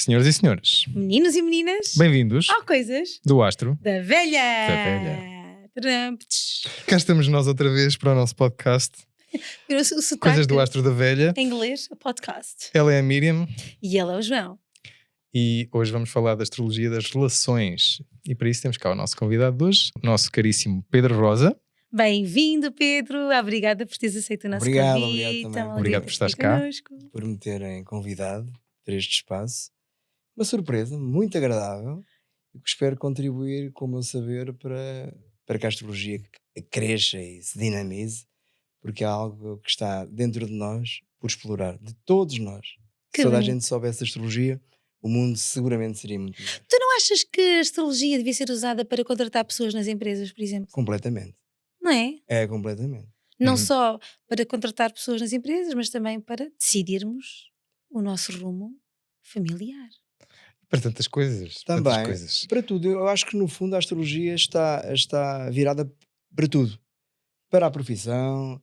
Senhoras e senhores, Meninos e meninas, bem-vindos há coisas do Astro. da velha. Da velha. Tadam, ptsh. Cá estamos nós outra vez para o nosso podcast Viram o sotaque Coisas do Astro da Velha. em inglês, o podcast. Ela é a Miriam E ele é o João. e hoje vamos falar da astrologia das relações. E para isso temos cá o nosso convidado de hoje, o nosso caríssimo Pedro Rosa. Bem-vindo, Pedro. Obrigada por teres aceito o nosso Obrigado, convite. obrigado também. É uma Obrigado alegria por estares ter cá. connosco. Por me terem convidado para este espaço. Uma surpresa muito agradável e que espero contribuir com o meu saber para que a astrologia cresça e se dinamize, porque é algo que está dentro de nós por explorar, de todos nós. Que Se toda a bonito. gente soubesse astrologia, o mundo seguramente seria muito melhor. Tu não achas que a astrologia devia ser usada para contratar pessoas nas empresas, por exemplo? Completamente. Não é? É, completamente. Não Uhum. só para contratar pessoas nas empresas, mas também para decidirmos o nosso rumo familiar. Para tantas coisas. Também, Tantas coisas. para tudo. Eu acho que no fundo a astrologia está virada para tudo. Para a profissão,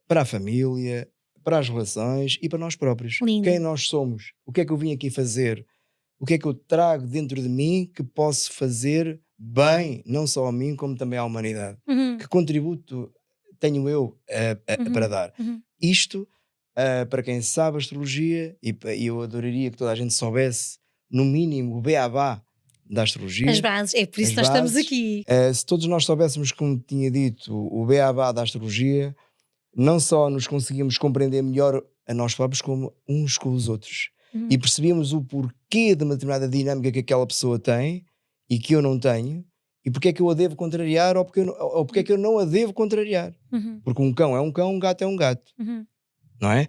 para a família, para as relações e para nós próprios. Lindo. Quem nós somos, o que é que eu vim aqui fazer, o que é que eu trago dentro de mim que posso fazer bem, não só a mim, como também à humanidade. Uhum, Que contributo tenho eu uhum, para dar. uhum. Isto, para quem sabe astrologia, e eu adoraria que toda a gente soubesse, no mínimo, o beabá da astrologia. As bases, é por isso As que nós estamos bases. aqui. Se todos nós soubéssemos, como tinha dito, o beabá da astrologia, não só nos conseguíamos compreender melhor a nós próprios, como uns com os outros. Uhum. E percebíamos o porquê de uma determinada dinâmica que aquela pessoa tem e que eu não tenho, e porque é que eu a devo contrariar ou porque é que eu não a devo contrariar. Uhum, Porque um cão é um cão, um gato é um gato, uhum. não é?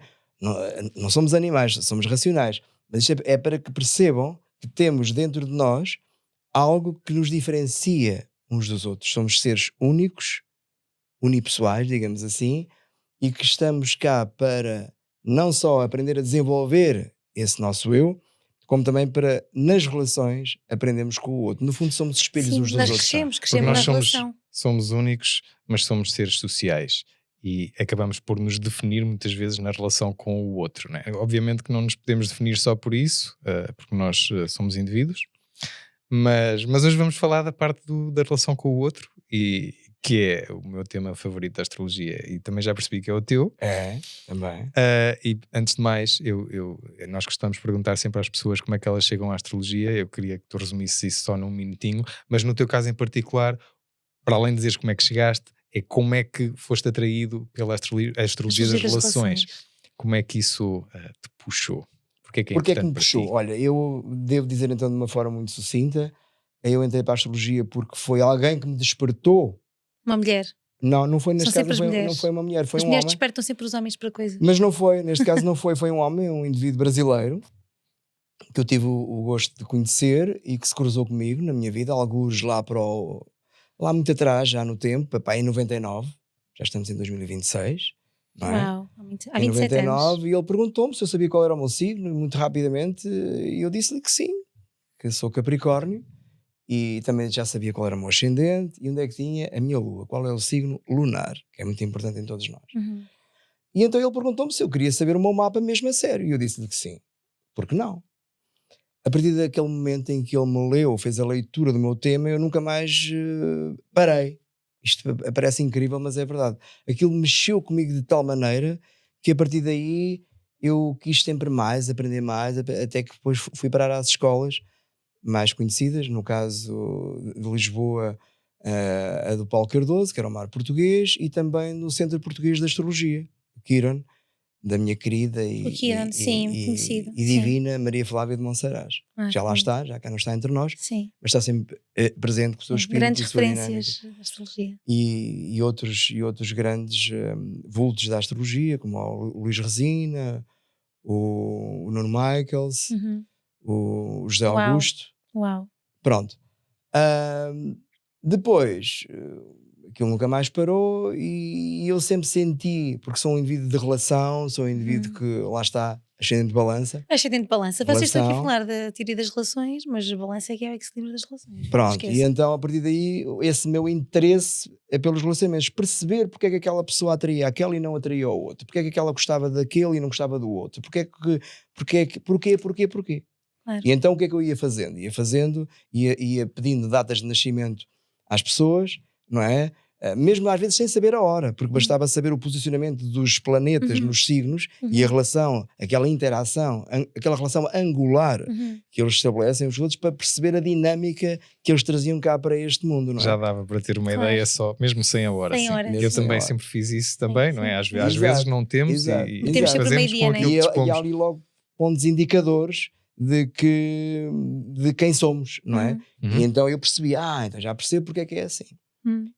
Não somos animais, somos racionais. Mas isto é para que percebam que temos dentro de nós algo que nos diferencia uns dos outros. Somos seres únicos, unipessoais, digamos assim, e que estamos cá para não só aprender a desenvolver esse nosso eu, como também para, nas relações, aprendermos com o outro. No fundo, somos espelhos Sim, uns dos nós outros. crescemos Porque na nós relação. somos únicos, mas somos seres sociais. E acabamos por nos definir muitas vezes na relação com o outro, né? Obviamente que não nos podemos definir só por isso, porque nós somos indivíduos, mas hoje vamos falar da parte da relação com o outro, e que é o meu tema favorito da astrologia, e também já percebi que é o teu. É, também. E antes de mais, nós costumamos perguntar sempre às pessoas como é que elas chegam à astrologia. Eu queria que tu resumisses isso só num minutinho, mas no teu caso em particular, para além de dizeres como é que chegaste, é como é que foste atraído pela astrologia das relações. Como é que isso te puxou? Porque é que é Porquê é que importante me para puxou? ti? Olha, eu devo dizer então de uma forma muito sucinta, eu entrei para a astrologia porque foi alguém que me despertou. Uma mulher. Não foi neste São caso, sempre as não mulheres. foi uma mulher, foi As um mulheres homem. despertam sempre os homens para coisas. Mas não foi, neste caso não foi um homem, um indivíduo brasileiro que eu tive o gosto de conhecer e que se cruzou comigo na minha vida, alguns lá muito atrás, já no tempo, papai, em 99, já estamos em 2026, não é? Uau, há Em 27 anos. 99, e ele perguntou-me se eu sabia qual era o meu signo, e muito rapidamente, e eu disse-lhe que sim, que sou Capricórnio, e também já sabia qual era o meu ascendente, e onde é que tinha a minha lua, qual é o signo lunar, que é muito importante em todos nós. Uhum. E então ele perguntou-me se eu queria saber o meu mapa mesmo a sério, e eu disse-lhe que sim, porque não? A partir daquele momento em que ele me leu, fez a leitura do meu tema, eu nunca mais parei. Isto parece incrível, mas é verdade. Aquilo mexeu comigo de tal maneira que a partir daí eu quis sempre mais, aprender mais, até que depois fui parar às escolas mais conhecidas, no caso de Lisboa, a do Paulo Cardoso, que era o Mar Português, e também no Centro Português de Astrologia, Kiran, da minha querida O Kiran, sim, conhecido. e divina Maria Flávia de Monsaraz. Já lá sim. está, já cá não está entre nós, Sim. mas está sempre presente com o seu espírito Grandes e a sua dinâmica. referências da astrologia. E outros grandes vultos da astrologia, como o Luís Resina, o Nuno Michaels, Uhum. o José Uau. Augusto. Uau. Pronto. Depois, aquilo nunca mais parou e eu sempre senti, porque sou um indivíduo de relação, sou um indivíduo que, lá está, ascendente de balança. Ascendente de balança. Vocês estão aqui a Relação. falar da teoria das relações, mas a balança é que é o equilíbrio das relações. Não Pronto, esqueçam. e então a partir daí esse meu interesse é pelos relacionamentos, perceber porque é que aquela pessoa atraía aquela e não atraía o outro, porque é que aquela gostava daquele e não gostava do outro, porquê. Claro. E então o que é que eu ia fazendo? Ia pedindo datas de nascimento às pessoas, não é? Mesmo às vezes sem saber a hora, porque bastava saber o posicionamento dos planetas nos signos e a relação, aquela interação, aquela relação angular que eles estabelecem uns outros, para perceber a dinâmica que eles traziam cá para este mundo, não é? Já dava para ter uma ideia só, mesmo sem a hora. Sem sim. hora. Eu também hora. sempre fiz isso também, não é? Às Exato, vezes não temos exato, e Metemos sempre fazemos meio-dia, com né? aquilo que E há dispomos. ali logo pontos indicadores de quem somos, não é? Uhum. E então eu percebi, então já percebo porque é que é assim.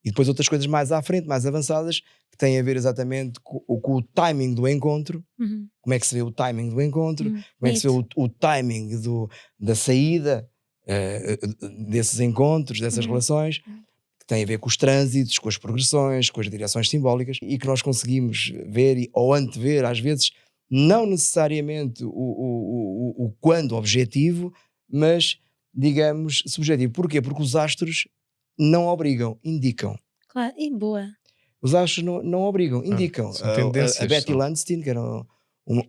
E depois outras coisas mais à frente, mais avançadas, que têm a ver exatamente com o timing do encontro. Como é que se vê o timing do encontro, como é que se vê o timing da saída desses encontros, dessas relações, que tem a ver com os trânsitos, com as progressões, com as direções simbólicas, e que nós conseguimos ver ou antever, às vezes, não necessariamente o quando objetivo, mas, digamos, subjetivo. Porquê? Porque os astros não obrigam, indicam. Claro, e boa. Os astros não obrigam, indicam. são tendências, A Betty são. Landstein, que era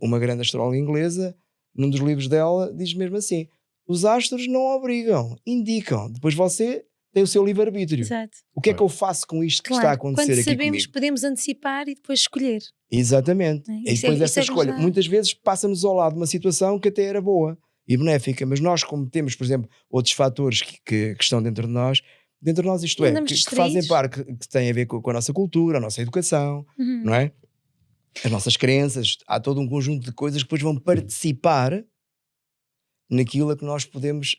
uma grande astróloga inglesa, num dos livros dela, diz mesmo assim: os astros não obrigam, indicam. Depois você tem o seu livre-arbítrio. Exato. O que é que eu faço com isto que está a Claro, acontecer quando aqui sabemos, comigo? podemos antecipar e depois escolher. Exatamente. É, E isso depois é essa que nos escolha, dá- muitas vezes passa-nos ao lado uma situação que até era boa e benéfica, mas nós, como temos, por exemplo, outros fatores que estão dentro de nós, isto é, Andamos que fazem distraídos. parte, que têm a ver com a nossa cultura, a nossa educação, não é? As nossas crenças, há todo um conjunto de coisas que depois vão participar naquilo a que nós podemos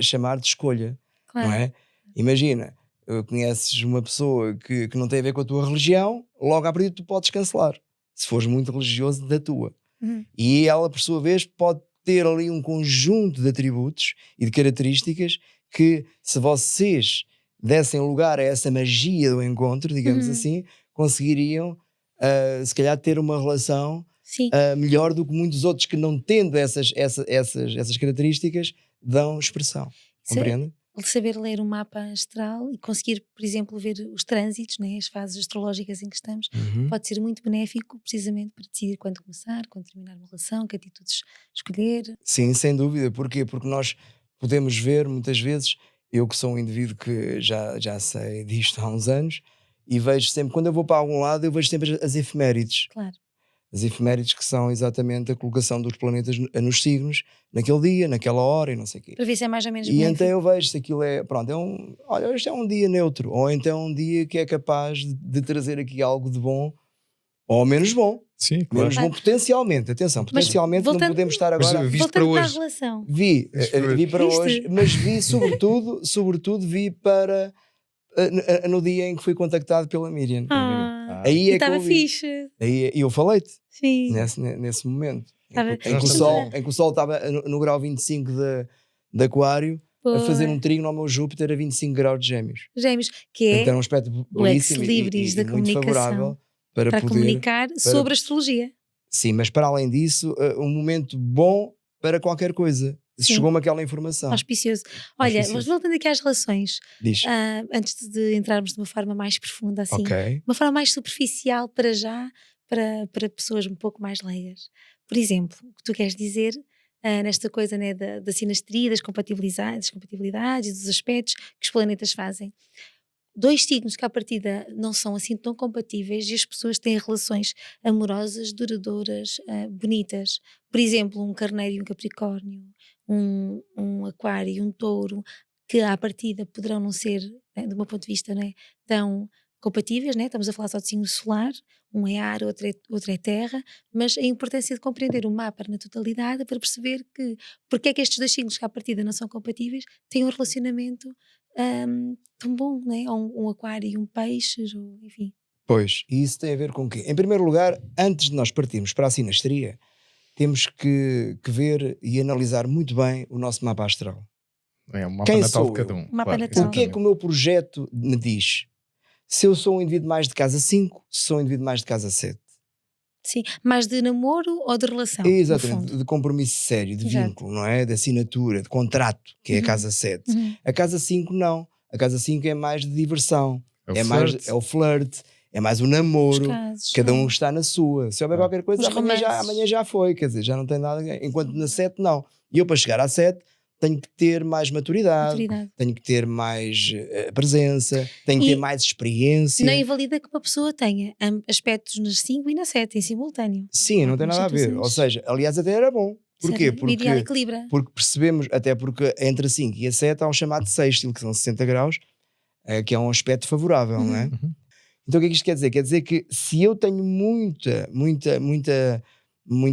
chamar de escolha, Claro. não é? Imagina, conheces uma pessoa que não tem a ver com a tua religião, logo à partida tu podes cancelar, se fores muito religioso da tua. E ela, por sua vez, pode ter ali um conjunto de atributos e de características que, se vocês dessem lugar a essa magia do encontro, digamos assim, conseguiriam, se calhar, ter uma relação Sim. melhor do que muitos outros que, não tendo essas características, dão expressão. Isso é- Compreende? Saber ler um mapa astral e conseguir, por exemplo, ver os trânsitos, né, as fases astrológicas em que estamos, pode ser muito benéfico precisamente para decidir quando começar, quando terminar uma relação, que atitudes escolher. Sim, sem dúvida. Porquê? Porque nós podemos ver muitas vezes, eu que sou um indivíduo que já sei disto há uns anos, e vejo sempre, quando eu vou para algum lado, eu vejo sempre as efemérides. Claro. As efemérides, que são exatamente a colocação dos planetas nos signos, naquele dia, naquela hora e não sei o quê. Para ver se é mais ou menos E benéfico. então eu vejo se aquilo é, pronto, olha, este é um dia neutro, ou então é um dia que é capaz de trazer aqui algo de bom, ou menos bom. Sim, claro. Menos bom potencialmente, atenção, potencialmente não voltando- podemos estar Mas agora... viste para Voltando para a hoje. relação. Vi para Viste? hoje, mas vi sobretudo vi para no dia em que fui contactado pela Miriam. Aí E é que estava eu vi. fixe. Aí eu falei-te Sim. nesse momento Estava- em que o Sol estava no grau 25 de Aquário, a fazer um trígono ao meu Júpiter a 25 graus de Gêmeos. Gêmeos, que é Então é um aspecto o belíssimo ex-libris da muito comunicação favorável para poder... comunicar sobre astrologia. Sim, mas para além disso, um momento bom para qualquer coisa. Sim. Chegou-me aquela informação. Auspicioso. Olha, Auspicioso. mas voltando aqui às relações, Diz. antes de entrarmos de uma forma mais profunda, assim, Ok. uma forma mais superficial para já, para pessoas um pouco mais leigas. Por exemplo, o que tu queres dizer nesta coisa, né, da sinastria, das compatibilidades e dos aspectos que os planetas fazem. Dois signos que à partida não são assim tão compatíveis e as pessoas têm relações amorosas, duradouras, bonitas. Por exemplo, um carneiro e um capricórnio, um aquário e um touro, que à partida poderão não ser, né, do meu ponto de vista, né, tão compatíveis, né? Estamos a falar só de signo solar, um é ar, outro é terra, mas a importância de compreender o mapa na totalidade para perceber porque é que estes dois signos que à partida não são compatíveis têm um relacionamento tão bom, né? Um aquário e um peixe, ou, enfim. Pois, e isso tem a ver com o quê? Em primeiro lugar, antes de nós partirmos para a sinastria, temos que ver e analisar muito bem o nosso mapa astral. É um mapa Quem natal sou de cada eu? um. O mapa claro, natal. O que é que o meu projeto me diz? Se eu sou um indivíduo mais de casa 5, se sou um indivíduo mais de casa 7. Sim, mais de namoro ou de relação? no Exatamente, fundo? de compromisso sério, de Exato. vínculo, não é? De assinatura, de contrato, que é a casa 7. Uhum. A casa 5 não. A casa 5 é mais de diversão, É o é mais flirt. é o flirt, É mais um namoro. casos, Cada um sim. está na sua. Se houver qualquer coisa, Os amanhã romances. já foi. Quer dizer, já não tem nada. Enquanto na 7, não. E eu, para chegar à 7, tenho que ter mais maturidade, Maturidade. tenho que ter mais presença, tenho que ter E mais experiência. não invalida que uma pessoa tenha aspectos nas 5 e na 7 em simultâneo. Sim, não tem Algumas nada a ver. Ou situações. seja, aliás, até era bom. Porquê? O ideal Porque, equilibra. porque percebemos, até porque entre a 5 e a 7 há um chamado sextil, que são 60 graus, que é um aspecto favorável, não é? Uhum. Então o que é que isto quer dizer? Quer dizer que se eu tenho muita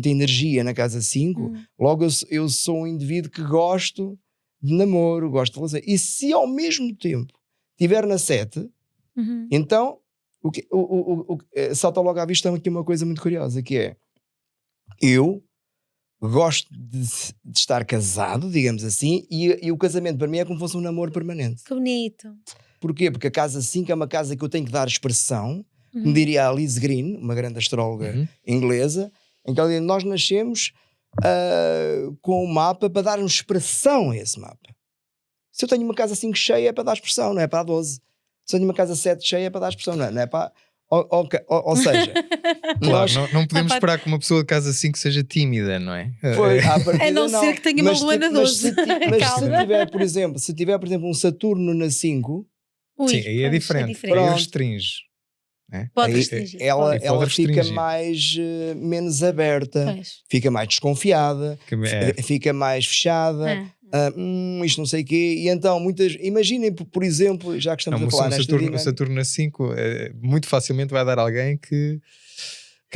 energia na casa 5, logo eu sou um indivíduo que gosto de namoro, gosto de relação. E se ao mesmo tempo estiver na 7, Uhum. então salta logo à vista aqui uma coisa muito curiosa, que é, eu gosto de estar casado, digamos assim, e o casamento para mim é como se fosse um namoro permanente. Que bonito. Porquê? Porque a casa 5 é uma casa que eu tenho que dar expressão, Uhum. como diria a Liz Green, uma grande astróloga Uhum. inglesa, em que ela diz, nós nascemos com um mapa para darmos expressão a esse mapa. Se eu tenho uma casa 5 cheia é para dar expressão, não é para a 12. Se eu tenho uma casa 7 cheia é para dar expressão, não é para... Ou seja, Claro, nós... não podemos esperar que uma pessoa de casa 5 seja tímida, não é? Pois, à partida, A não ser que tenha uma Mas lua na mas 12. mas Calma. se tiver, por exemplo, um Saturno na 5, Ui, Sim, aí é pois, diferente. Aí Pronto. restringe. Né? Pode aí restringir. ela, pode. ela Pode fica restringir. mais menos aberta, Pois. fica mais desconfiada, Que é- fica mais fechada, Ah. isto não sei o quê, e então imaginem, por exemplo, já que estamos Não, a falar nesta Saturno, dinâmica, Saturno na 5 muito facilmente vai dar alguém que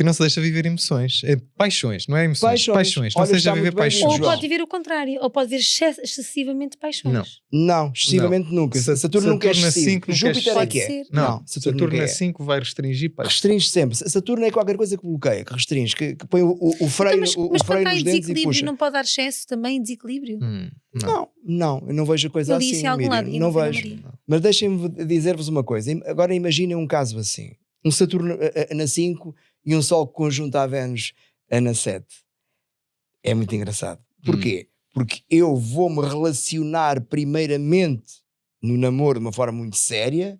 não se deixa viver emoções. Paixões, não é emoções. Paixões. Não Olha, se deixa está viver muito bem dito, Ou paixões. João. pode vir o contrário, ou pode vir excessivamente paixões. não, excessivamente nunca. Saturno nunca é Saturno na excessivo. 5 nunca é Júpiter é Pode que é. ser. Não, Saturno Saturno nunca na é. 5 vai restringir paixões. Restringe sempre. Saturno é qualquer coisa que bloqueia, que restringe, que põe o freio, Então, o mas freio quando há nos em dentes e desequilíbrio, puxa. não pode dar excesso também, desequilíbrio? Não. Não, eu não vejo a coisa Eu li assim, isso em algum Miriam, lado e não não foi na vejo. Maria. Mas deixem-me dizer-vos uma coisa. Agora imaginem um caso assim. Um Saturno na 5 e um Sol conjunto à Vênus na 7. É muito engraçado. Porquê? Porque eu vou-me relacionar primeiramente no namoro de uma forma muito séria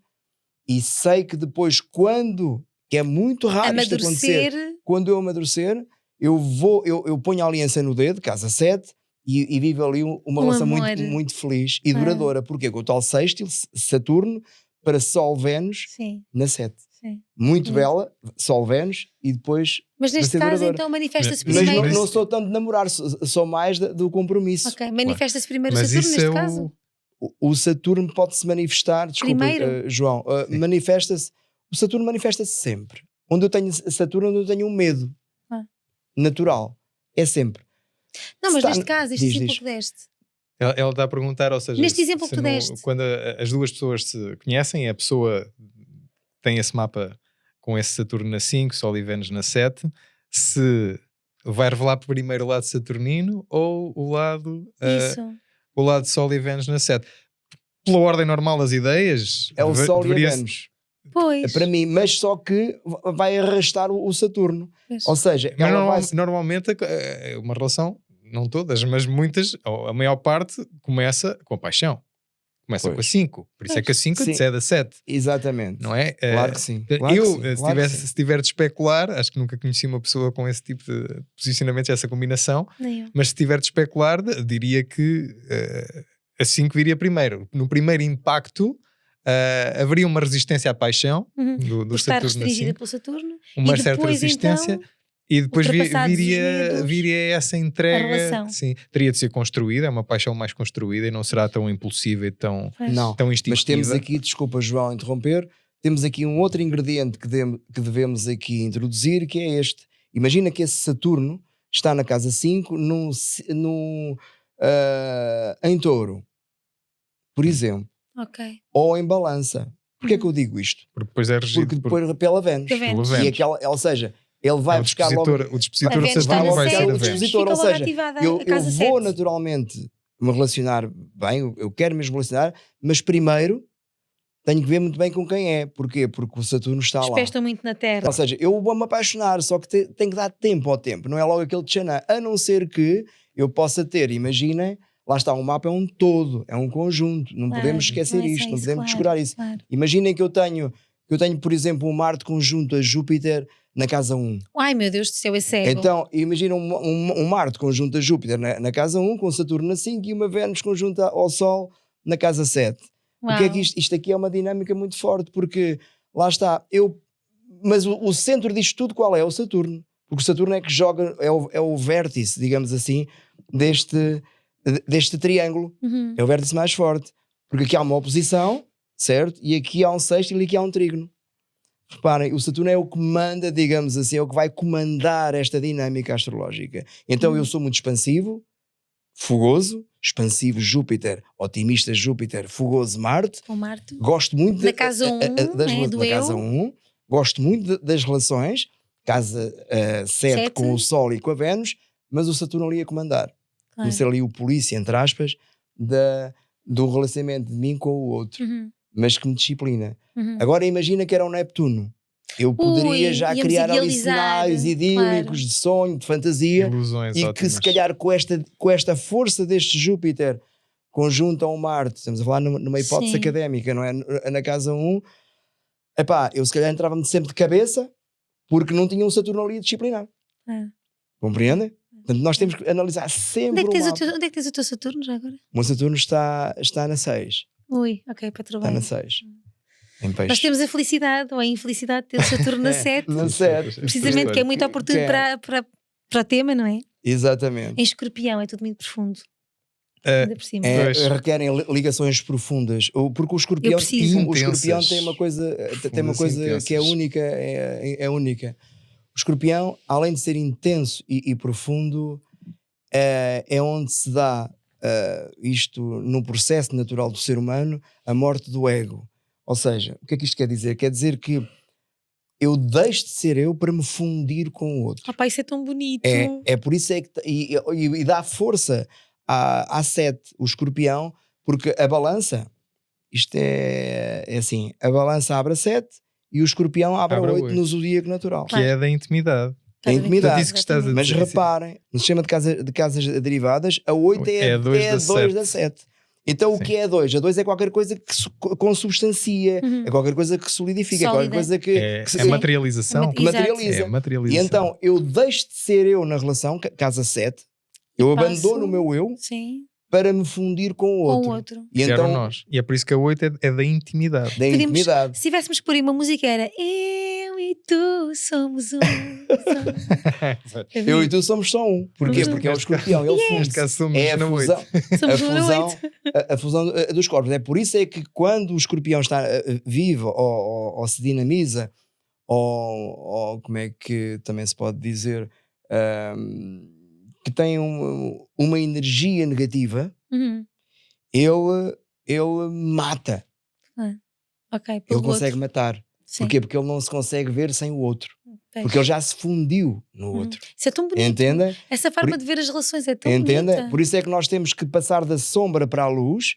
e sei que depois que é muito raro isto acontecer, Amadurecer. quando eu amadurecer, eu ponho a aliança no dedo, casa 7, e vivo ali uma relação amor. muito, muito feliz e duradoura. Porquê? Com o tal sextil, Saturno, para Sol Vênus Sim, na 7. sim. Muito Sim. bela, Sol Vênus, e depois Mas vai neste ser caso, duradoura. então, manifesta-se Mas Mas primeiro. não sou tanto de namorar, sou mais do compromisso. Ok, manifesta-se primeiro o Mas Saturno isso neste é caso? O Saturno pode-se manifestar, desculpa, Primeiro? João, manifesta-se, o Saturno manifesta-se sempre. Onde eu tenho Saturno, onde eu tenho um medo natural. É sempre. Não, mas Está- neste caso, este diz, exemplo diz. que deste. Ela está a perguntar, ou seja, Neste exemplo que tu no- deste. quando as duas pessoas se conhecem, a pessoa tem esse mapa com esse Saturno na 5, Sol e Vênus na 7, se vai revelar primeiro o lado saturnino ou o lado Sol e Vênus na 7. Pela ordem normal das ideias, É o Sol e a deveria- Vênus. Pois. Para mim, mas só que vai arrastar o Saturno. Pois. Ou seja, Mas ela vai... normalmente é uma relação, não todas, mas muitas, ou a maior parte, começa com a paixão. Começa Pois. com a 5. Por isso é que a 5 Sim. antecede a 7. Exatamente. Não é? Claro que sim. Claro Eu, que sim, claro que sim. se tiver de especular, acho que nunca conheci uma pessoa com esse tipo de posicionamento, essa combinação, Nem eu. mas se tiver de especular, diria que a 5 viria primeiro. No primeiro impacto, haveria uma resistência à paixão do Por estar Saturno na restringida 5, pelo Saturno. uma E certa depois, resistência. então, E depois ultrapassados os medos, viria essa entrega. a relação. Sim, teria de ser construída, é uma paixão mais construída e não será tão impulsiva e tão, Pois. Não, tão mas instintiva. temos aqui, desculpa João interromper, temos aqui um outro ingrediente que devemos aqui introduzir, que é este. Imagina que esse Saturno está na casa 5 em Touro, por exemplo, Ok. ou em Balança. Porquê é que eu digo isto? Porque depois é regido Porque depois pela Vênus. Pela Vênus. pela E Vênus. ou seja, ele vai buscar logo... O dispositor A de Vênus está Saturno na vai ser sete, a o Vênus. dispositor, fica ou logo seja, ativada eu a casa vou 7. naturalmente me relacionar bem, eu quero mesmo relacionar, mas primeiro tenho que ver muito bem com quem é. Porquê? Porque o Saturno está Os lá. pés estão muito na terra. Ou seja, eu vou-me apaixonar, só que tenho que dar tempo ao tempo, não é logo aquele tchanã, a não ser que eu possa ter, imaginem, lá está, um mapa é um todo, é um conjunto, não Claro, podemos esquecer não é só isto, não isso, podemos claro, descurar isso. claro. Imaginem que eu tenho Eu tenho, por exemplo, um Marte conjunto a Júpiter na casa 1. Ai meu Deus do céu, é cego. Então, imagina um Marte conjunto a Júpiter na casa 1, com Saturno na 5 e uma Vênus conjunta ao Sol na casa 7. O que é que isto aqui é uma dinâmica muito forte, porque lá está, mas o centro disto tudo qual é? O Saturno. Porque o Saturno é que joga, é o vértice, digamos assim, deste triângulo. É o vértice mais forte. Porque aqui há uma oposição, certo? E aqui há um sexto e aqui há um trígono. Reparem, o Saturno é o que manda, digamos assim, é o que vai comandar esta dinâmica astrológica. Então eu sou muito expansivo, fogoso, expansivo Júpiter, otimista Júpiter, fogoso Marte. Com Marte. Gosto muito Na casa 1, na casa 1, gosto muito das relações, casa 7 com o Sol e com a Vênus, mas o Saturno ali a comandar. Como ser ali o polícia, entre aspas, do relacionamento de mim com o outro, mas que me disciplina. Agora imagina que era um Neptuno. Eu poderia já criar ali cenários idílicos, de sonho, de fantasia, ilusões e ótimas. que se calhar com esta força deste Júpiter conjunto ao Marte, estamos a falar numa hipótese académica, não é? Na casa 1, eu se calhar entrava-me sempre de cabeça porque não tinha um Saturno ali a disciplinar. Compreendem? Portanto, nós temos que analisar sempre onde é que tens o teu Saturno já agora? O meu Saturno está na 6. Ui, ok, para trabalhar. Está na 6. Em peixe. Nós temos a felicidade ou a infelicidade de ter o Saturno na 7. Na 7. Precisamente, que é muito oportuno para o tema, não é? Exatamente. Em Escorpião é tudo muito profundo. Ainda por cima. Requerem ligações profundas. Porque o Escorpião tem uma coisa, que é única. É única. O Escorpião, além de ser intenso e profundo, é onde se dá isto no processo natural do ser humano, a morte do ego. Ou seja, o que é que isto quer dizer? Quer dizer que eu deixo de ser eu para me fundir com o outro. Isso é tão bonito. É por isso que e dá força à 7, o Escorpião, porque a balança, isto é assim, a balança abre a 7 e o Escorpião abre a 8 no zodíaco natural. Que é da intimidade. A intimidade. Isso que estás a dizer. Mas reparem, no sistema de casas derivadas, a 8 é a 2 da 7. Então o que é a 2? A 2 é qualquer coisa que consubstancia, é qualquer coisa que solidifica, é qualquer coisa que... É materialização. Que materializa. É materialização. E então eu deixo de ser eu na relação, casa 7, eu abandono o meu eu para me fundir com o outro. E então, nós. E é por isso que a 8 é da intimidade. Da intimidade. Se tivéssemos que pôr aí uma música era eu e tu somos um. Eu e tu somos só um. Porquê? Porque é o Escorpião. Ele funde. É a fusão. A fusão dos corpos. É por isso é que quando o Escorpião está vivo ou se dinamiza, ou como é que também se pode dizer, que tem uma energia negativa, ele mata. Ele consegue matar. Porquê? Porque ele não se consegue ver sem o outro. Porque ele já se fundiu no outro. Isso é tão bonito. Entendem? Essa forma de ver as relações é tão bonita. Por isso é que nós temos que passar da sombra para a luz.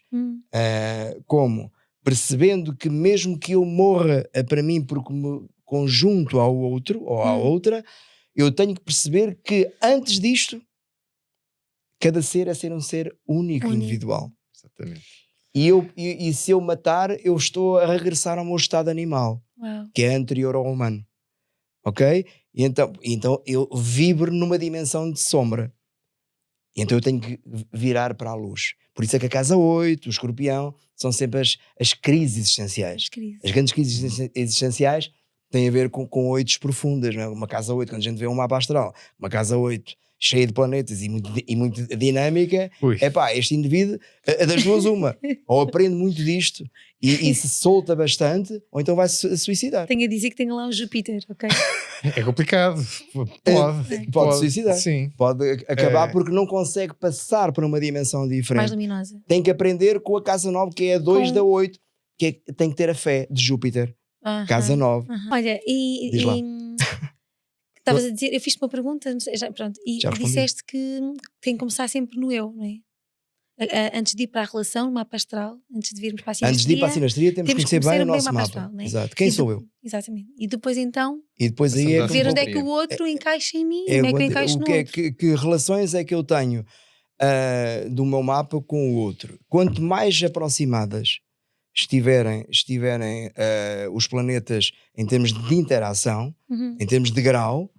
Como? Percebendo que mesmo que eu morra para mim porque me conjunto ao outro ou à outra, eu tenho que perceber que antes disto cada ser é ser um ser único. Individual. Exatamente. E se eu matar, eu estou a regressar ao meu estado animal, que é anterior ao humano. Ok? E então eu vibro numa dimensão de sombra. E então eu tenho que virar para a luz. Por isso é que a casa 8, o Escorpião, são sempre as crises existenciais. As grandes crises existenciais têm a ver com 8 profundas. Não é? Uma casa 8, quando a gente vê um mapa astral, uma casa 8 cheia de planetas e muito dinâmica, este indivíduo, das duas uma, ou aprende muito disto e se solta bastante, ou então vai se suicidar. Tenho a dizer que tem lá um Júpiter, ok? É complicado. Pode suicidar. Sim. Pode acabar porque não consegue passar para uma dimensão diferente. Mais luminosa. Tem que aprender com a casa 9, que é a 2 da 8, que tem que ter a fé de Júpiter. Casa 9. Olha, estavas a dizer, eu fiz-te uma pergunta, e disseste que tem que começar sempre no eu, não é? Antes de ir para a relação, no mapa astral, antes de virmos para a sinastria. Antes de ir para a sinastria, temos que conhecer bem o nosso mapa. Astral, não é? Exato. Quem sou eu? Exatamente. E depois então, aí é ver onde é que o outro encaixa em mim, onde é que eu encaixo no outro. Que relações é que eu tenho do meu mapa com o outro? Quanto mais aproximadas estiverem os planetas em termos de interação, em termos de grau,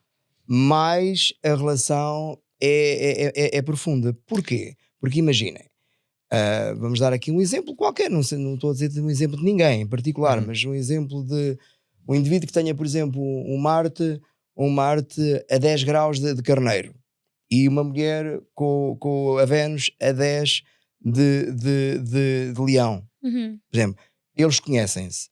mais a relação é profunda. Porquê? Porque imaginem, vamos dar aqui um exemplo qualquer, não estou a dizer um exemplo de ninguém em particular, mas um exemplo de um indivíduo que tenha, por exemplo, um Marte a 10 graus de Carneiro e uma mulher com a Vênus a 10 de Leão. Por exemplo, eles conhecem-se.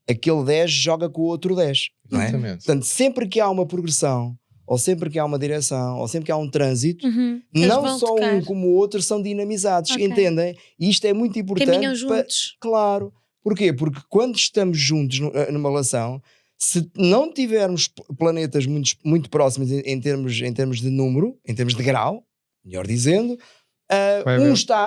Aquele 10 joga com o outro 10, não é? Exatamente. Portanto, sempre que há uma progressão, ou sempre que há uma direção, ou sempre que há um trânsito, Eles não vão só tocar. um como o outro são dinamizados, Ok. entendem? E isto é muito importante. Caminham juntos. Claro. Porquê? Porque quando estamos juntos numa relação, se não tivermos planetas muito próximos em termos de número, em termos de grau, melhor dizendo,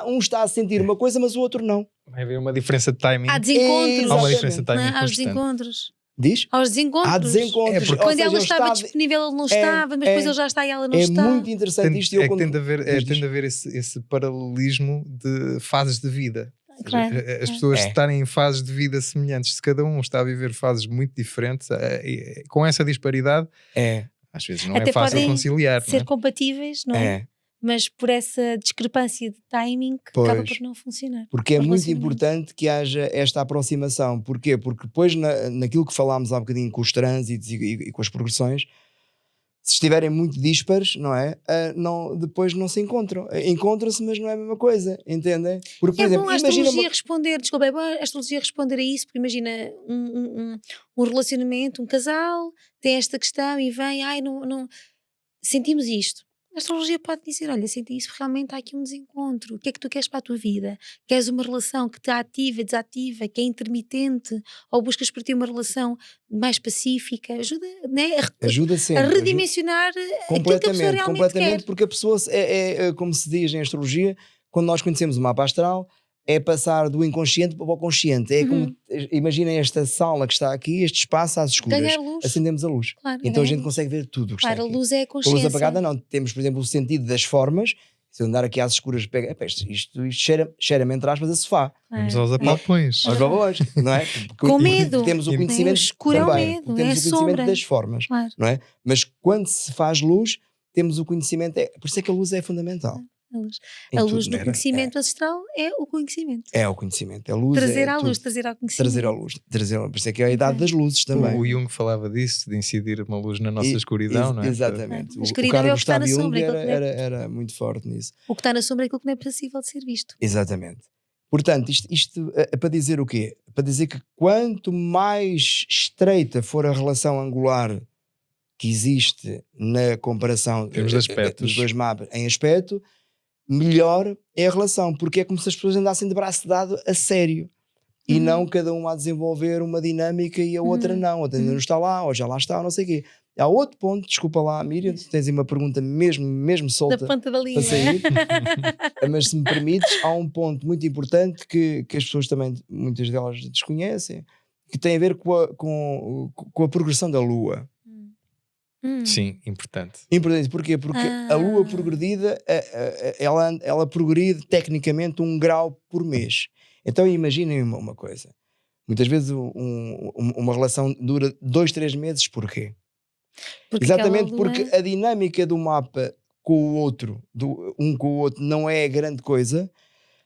um está a sentir uma coisa, mas o outro não. Vai haver uma diferença de timing. Há desencontros. Há uma diferença de Não timing é? Aos constante. desencontros. Diz? Aos desencontros. Há desencontros. É porque- Ou Quando seja, ela ele estava está- disponível, ele não estava, mas depois ele já está e ela não é está. muito interessante isto. É que tende a haver esse paralelismo de fases de vida. Ou seja, Claro. as pessoas É. estarem em fases de vida semelhantes, se cada um está a viver fases muito diferentes, com essa disparidade, É, às vezes não Até é fácil podem conciliar. Não é? Ser compatíveis, não é? é. Mas por essa discrepância de timing Pois. acaba por não funcionar. Porque é O muito relacionamento. importante que haja esta aproximação. Porquê? Porque depois naquilo que falámos há bocadinho com os trânsitos e com as progressões, se estiverem muito díspares, não é? Depois não se encontram. Encontram-se, mas não é a mesma coisa, entendem? Porque, por É exemplo, bom a imagina astrologia responder, desculpa, é bom a astrologia responder a isso, porque imagina um relacionamento, um casal tem esta questão e vem, não sentimos isto. A astrologia pode dizer, olha, senti isso, realmente há aqui um desencontro. O que é que tu queres para a tua vida? Queres uma relação que te ativa, desativa, que é intermitente? Ou buscas para ti uma relação mais pacífica? Ajuda, né? ajuda a sempre. redimensionar aquilo que a pessoa realmente Completamente, quer. porque a pessoa, como se diz em astrologia, quando nós conhecemos o mapa astral, é passar do inconsciente para o consciente. É como, imaginem esta sala que está aqui, este espaço às escuras. Ganhar luz. Acendemos a luz. Claro, Então a ganhar gente luz. consegue ver tudo o que Claro, está a aqui. luz é a Com a luz consciência. apagada não, temos por exemplo o sentido das formas. Se eu andar aqui às escuras, pega, isto cheira-me entre aspas a sofá. Vamos Claro. aos apalpões. Aos babões, não é? Com medo. Temos o Né, o conhecimento escuro é o também, medo, temos é a o conhecimento sombra. das formas, Claro. não é? Mas quando se faz luz, temos o conhecimento, por isso é que a luz é fundamental. A luz, Em a tudo, luz no não era? conhecimento ancestral é o conhecimento. É o conhecimento, a luz Trazer é à tudo. luz, trazer ao conhecimento. Trazer à luz, por isso é que é a idade Ok. das luzes também. O Jung falava disso, de incidir uma luz na nossa E- escuridão, não é? Exatamente. A O escuridão Carl é o que está Gustav na Jung sombra, aquilo que não é- era muito forte nisso. O que está na sombra é aquilo que não é possível de ser visto. Exatamente. Portanto, isto é para dizer o quê? Para dizer que quanto mais estreita for a relação angular que existe na comparação Termos de aspectos. dos dois mapas em aspecto, melhor é a relação, porque é como se as pessoas andassem de braço dado a sério. E não cada um a desenvolver uma dinâmica e a outra não. A outra ainda não está lá, ou já lá está, ou não sei o quê. Há outro ponto, desculpa lá, Miriam, tu tens aí uma pergunta mesmo Da solta ponta da língua. para sair. Mas se me permites, há um ponto muito importante que as pessoas também, muitas delas desconhecem, que tem a ver com a progressão da Lua. Sim, importante. Importante, porquê? Porque a Lua progredida, ela progride tecnicamente 1 grau por mês. Então imaginem uma coisa. Muitas vezes uma relação dura 2, 3 meses, porquê? Porque Exatamente aquela lua- porque a dinâmica do mapa com o outro, um com o outro, não é grande coisa.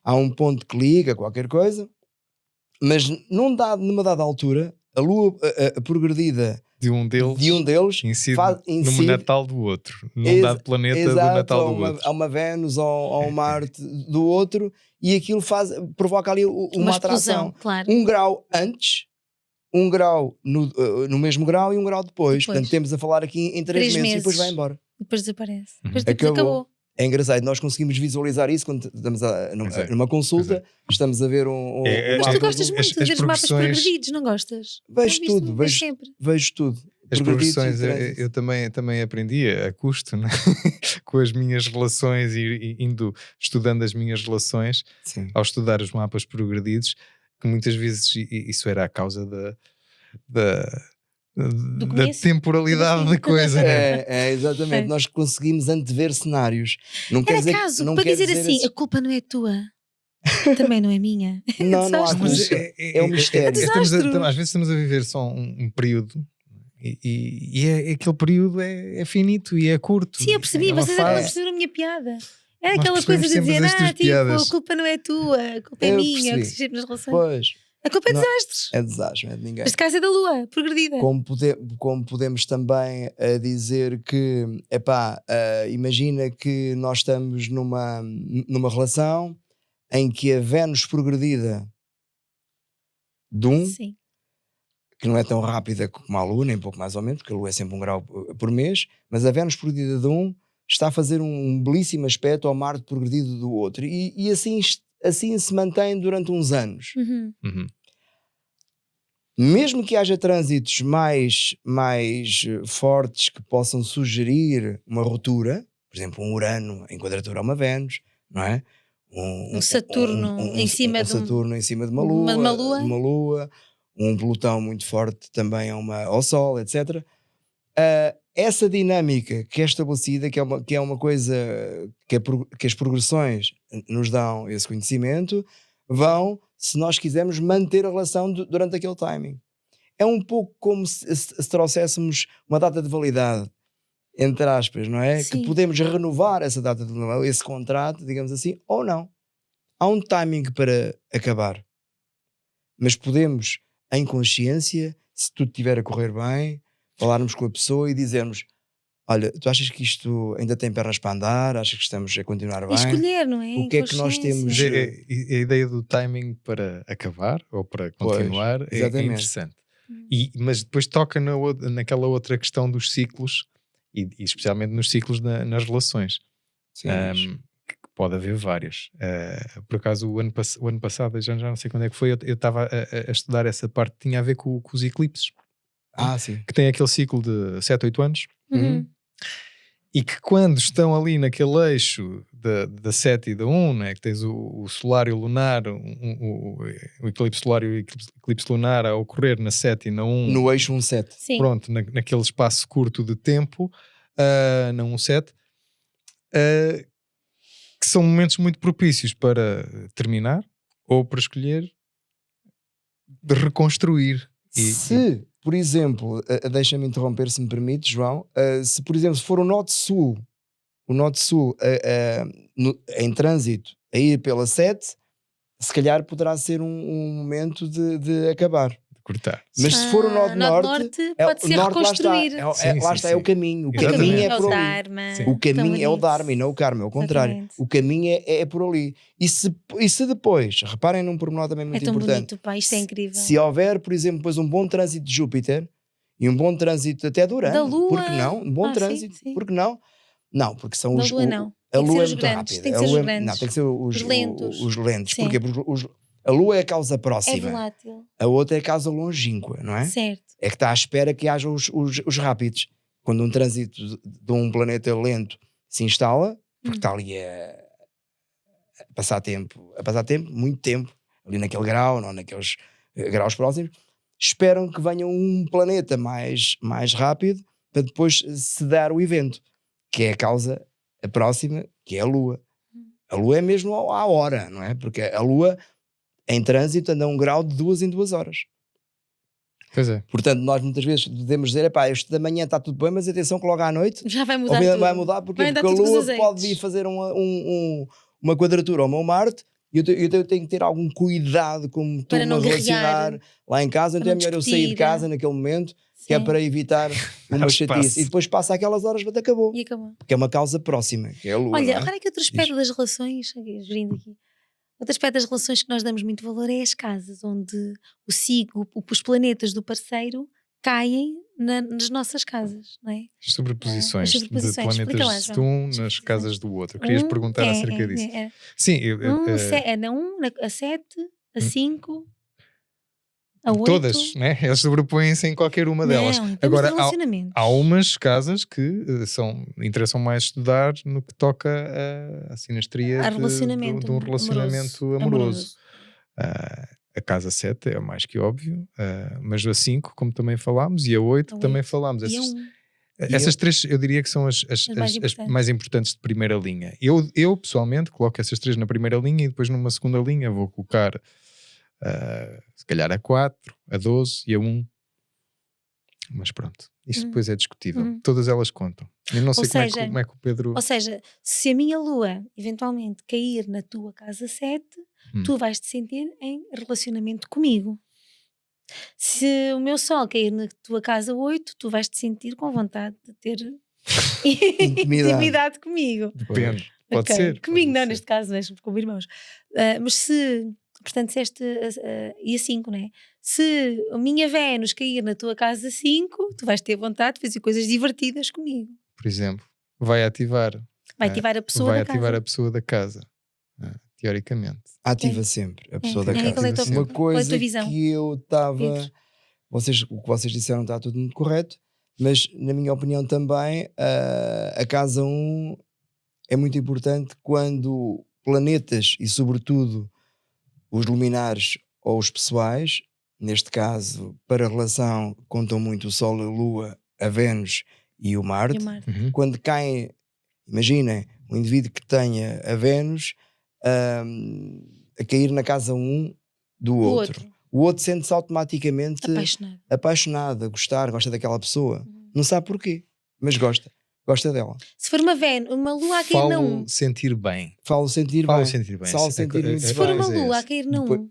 Há um ponto que liga, qualquer coisa, mas numa dada altura, a Lua progredida De um deles incide no incide- Natal do outro. Num dado planeta do Natal do outro. Há uma Vênus ou um Marte do outro, e aquilo provoca ali uma atração. explosão, claro. 1 grau antes, 1 grau no mesmo grau e 1 grau depois. Depois. Portanto, temos a falar aqui em 3 meses e depois vai embora. Depois desaparece. Uhum. Depois depois acabou. É engraçado, nós conseguimos visualizar isso quando estamos Pois é, numa consulta, estamos a ver um Mas mapa tu gostas do- muito de ver os mapas progressões- progredidos, não gostas? Vejo Não tudo, viste vejo sempre. tudo. As Progredidos progressões e trânsitos. eu também aprendi a custo, né? Com as minhas relações e estudando as minhas relações, Sim. ao estudar os mapas progredidos, que muitas vezes isso era a causa da começo? temporalidade da coisa. Né? Exatamente. É. Nós conseguimos antever cenários. Não quer Era dizer, caso, não para quer dizer assim, assim- a culpa não é tua. Também não é minha. Não, não há Desastre. como Mas isso. É um mistério. desastre. Às vezes estamos a viver só um período aquele período é finito e é curto. Sim, eu percebi, É uma vocês é que não fase. perceberam a minha piada. Era Nós aquela coisa percebemos de sempre dizer, as tuas tipo, piadas. a culpa não é tua, a culpa é Eu minha, é o que percebi. se sempre nas relações. Pois, A culpa é Não, desastres. é desastre, não é de ninguém. Neste caso é da lua, progredida. Como podemos também dizer que, imagina que nós estamos numa relação em que a Vênus progredida de 1, Sim. que não é tão rápida como a Lua, nem pouco mais ou menos, porque a Lua é sempre 1 grau por mês, mas a Vênus progredida de 1 está a fazer um belíssimo aspecto ao Marte progredido do outro. E assim se mantém durante uns anos. Uhum. Uhum. Mesmo que haja trânsitos mais fortes que possam sugerir uma ruptura, por exemplo, um Urano em quadratura a uma Vênus, não é? Um Saturno em cima de Saturno em cima de uma uma lua, um Plutão muito forte também ao Sol, etc. Essa dinâmica que é estabelecida, que é uma coisa que as progressões nos dão esse conhecimento, vão, se nós quisermos, manter a relação durante aquele timing. É um pouco como se trouxéssemos uma data de validade, entre aspas, não é? Sim. Que podemos renovar essa data de validade, esse contrato, digamos assim, ou não. Há um timing para acabar. Mas podemos, em consciência, se tudo estiver a correr bem, falarmos com a pessoa e dizermos: olha, tu achas que isto ainda tem pernas para andar? Achas que estamos a continuar bem? E escolher, não é? O que é que nós temos? A ideia do timing para acabar ou para continuar é exatamente. interessante. Mas depois toca naquela outra questão dos ciclos e especialmente nos ciclos nas relações. Sim, Que pode haver várias. Por acaso, o ano passado, já não sei quando é que foi, eu estava a estudar essa parte que tinha a ver com os eclipses. sim. Que tem aquele ciclo de 7, 8 anos. Uhum. E que quando estão ali naquele eixo da 7 e da 1, né, que tens o solar e o lunar, o eclipse solar e o eclipse lunar a ocorrer na 7 e na 1. No eixo 1-7. Sim. Pronto, naquele espaço curto de tempo, na 1-7, que são momentos muito propícios para terminar ou para escolher de reconstruir. Por exemplo, deixa-me interromper se me permite, João, se por exemplo for o Norte-Sul em trânsito a ir pela 7, se calhar poderá ser um momento de acabar. Cortar. Mas se for o Norte-Norte, pode ser reconstruir. Lá está, é o caminho. O Exatamente. caminho é É o por ali. Dharma. Sim. O caminho é o bonito. Dharma e não o Karma, é o contrário. Exatamente. O caminho é por ali. E se depois, reparem num pormenor também É muito tão importante, bonito, pá, isto é incrível. se houver, por exemplo, depois um bom trânsito de Júpiter e um bom trânsito até de Urano, Da Lua. porque não? Um bom Sim, trânsito, sim. porque não? Não, porque são Da os... Lua não. A Tem que Lua ser é os muito grandes, rápida. tem que A ser os Lua grandes. Não, tem que ser Os lentos. os lentos. Sim. Porquê? Porque a Lua é a causa É próxima. volátil. A outra é a causa longínqua, não é? Certo. É que está à espera que haja os rápidos. Quando um trânsito de um planeta lento se instala, porque está ali a passar tempo, muito tempo, ali naquele grau, não naqueles graus próximos, esperam que venha um planeta mais rápido para depois se dar o evento, que é a causa próxima, que é a Lua. A Lua é mesmo à hora, não é? Porque a Lua em trânsito anda a 1 grau de 2 em 2 horas. Pois é. Portanto, nós muitas vezes podemos dizer, este da manhã está tudo bem, mas atenção que logo à noite Já vai mudar ou tudo. vai mudar, porque Vai andar a tudo com os Lua azeites. pode vir fazer uma quadratura ao meu Marte e eu tenho que ter algum cuidado como Para estou-me não a relacionar guerrear. lá em casa, então Para é não melhor eu sair de discutir. casa naquele momento, que é Sim. para evitar uma Há chatice. espaço. E depois passa aquelas horas, mas acabou. E acabou. Porque é uma causa próxima, que é a Lua, Olha, não é? agora é que outro aspecto das relações, gerindo aqui, outro aspecto das relações que nós damos muito valor é as casas, onde os planetas do parceiro caem nas nossas casas, não é? As sobreposições, As sobreposições. de Explica lá, planetas de João. um nas casas do outro. Querias perguntar acerca disso? Sim, Na 1, a 7, a 5, a 8. todas, né? Elas sobrepõem-se em qualquer uma delas. Não, em termos Agora, de relacionamentos. há umas casas que interessam mais estudar no que toca à sinastria Há de relacionamento um relacionamento amoroso. A casa 7 é mais que óbvio, mas a 5, como também falámos, e a 8 A também 8 falámos. E a Essas, 1. Essas três eu diria que são as mais importantes de primeira linha. Eu pessoalmente coloco essas três na primeira linha e depois numa segunda linha vou colocar se calhar a 4, a 12 e a 1. Mas pronto, isto depois é discutível. Todas elas contam. Eu não sei como é que o Pedro... Ou seja, se a minha lua eventualmente cair na tua casa 7, tu vais te sentir em relacionamento comigo. Se o meu sol cair na tua casa 8, tu vais te sentir com vontade de ter intimidade comigo. Depende, pode ser. Comigo pode não, ser. neste caso, mas como irmãos. Mas se, portanto, se e a 5, não é? Se a minha Vênus cair na tua casa 5, tu vais ter vontade de fazer coisas divertidas comigo. Por exemplo, vai ativar a pessoa da casa. ativar a pessoa da casa, teoricamente. Ativa sempre a pessoa da casa. Uma coisa que eu estava... O que vocês disseram está tudo muito correto, mas na minha opinião também a casa 1 é muito importante quando planetas e sobretudo os luminares ou os pessoais, neste caso para a relação contam muito o Sol, a Lua, a Vênus e o Marte. Quando caem, imaginem, um indivíduo que tenha a Vênus a cair na casa 1 do outro. O outro sente-se automaticamente apaixonado, a gostar, gosta daquela pessoa. Não sabe porquê, mas gosta dela. Se for uma lua a cair na 1. sentir bem. Falo sentir bem. Se for uma lua a cair na 1.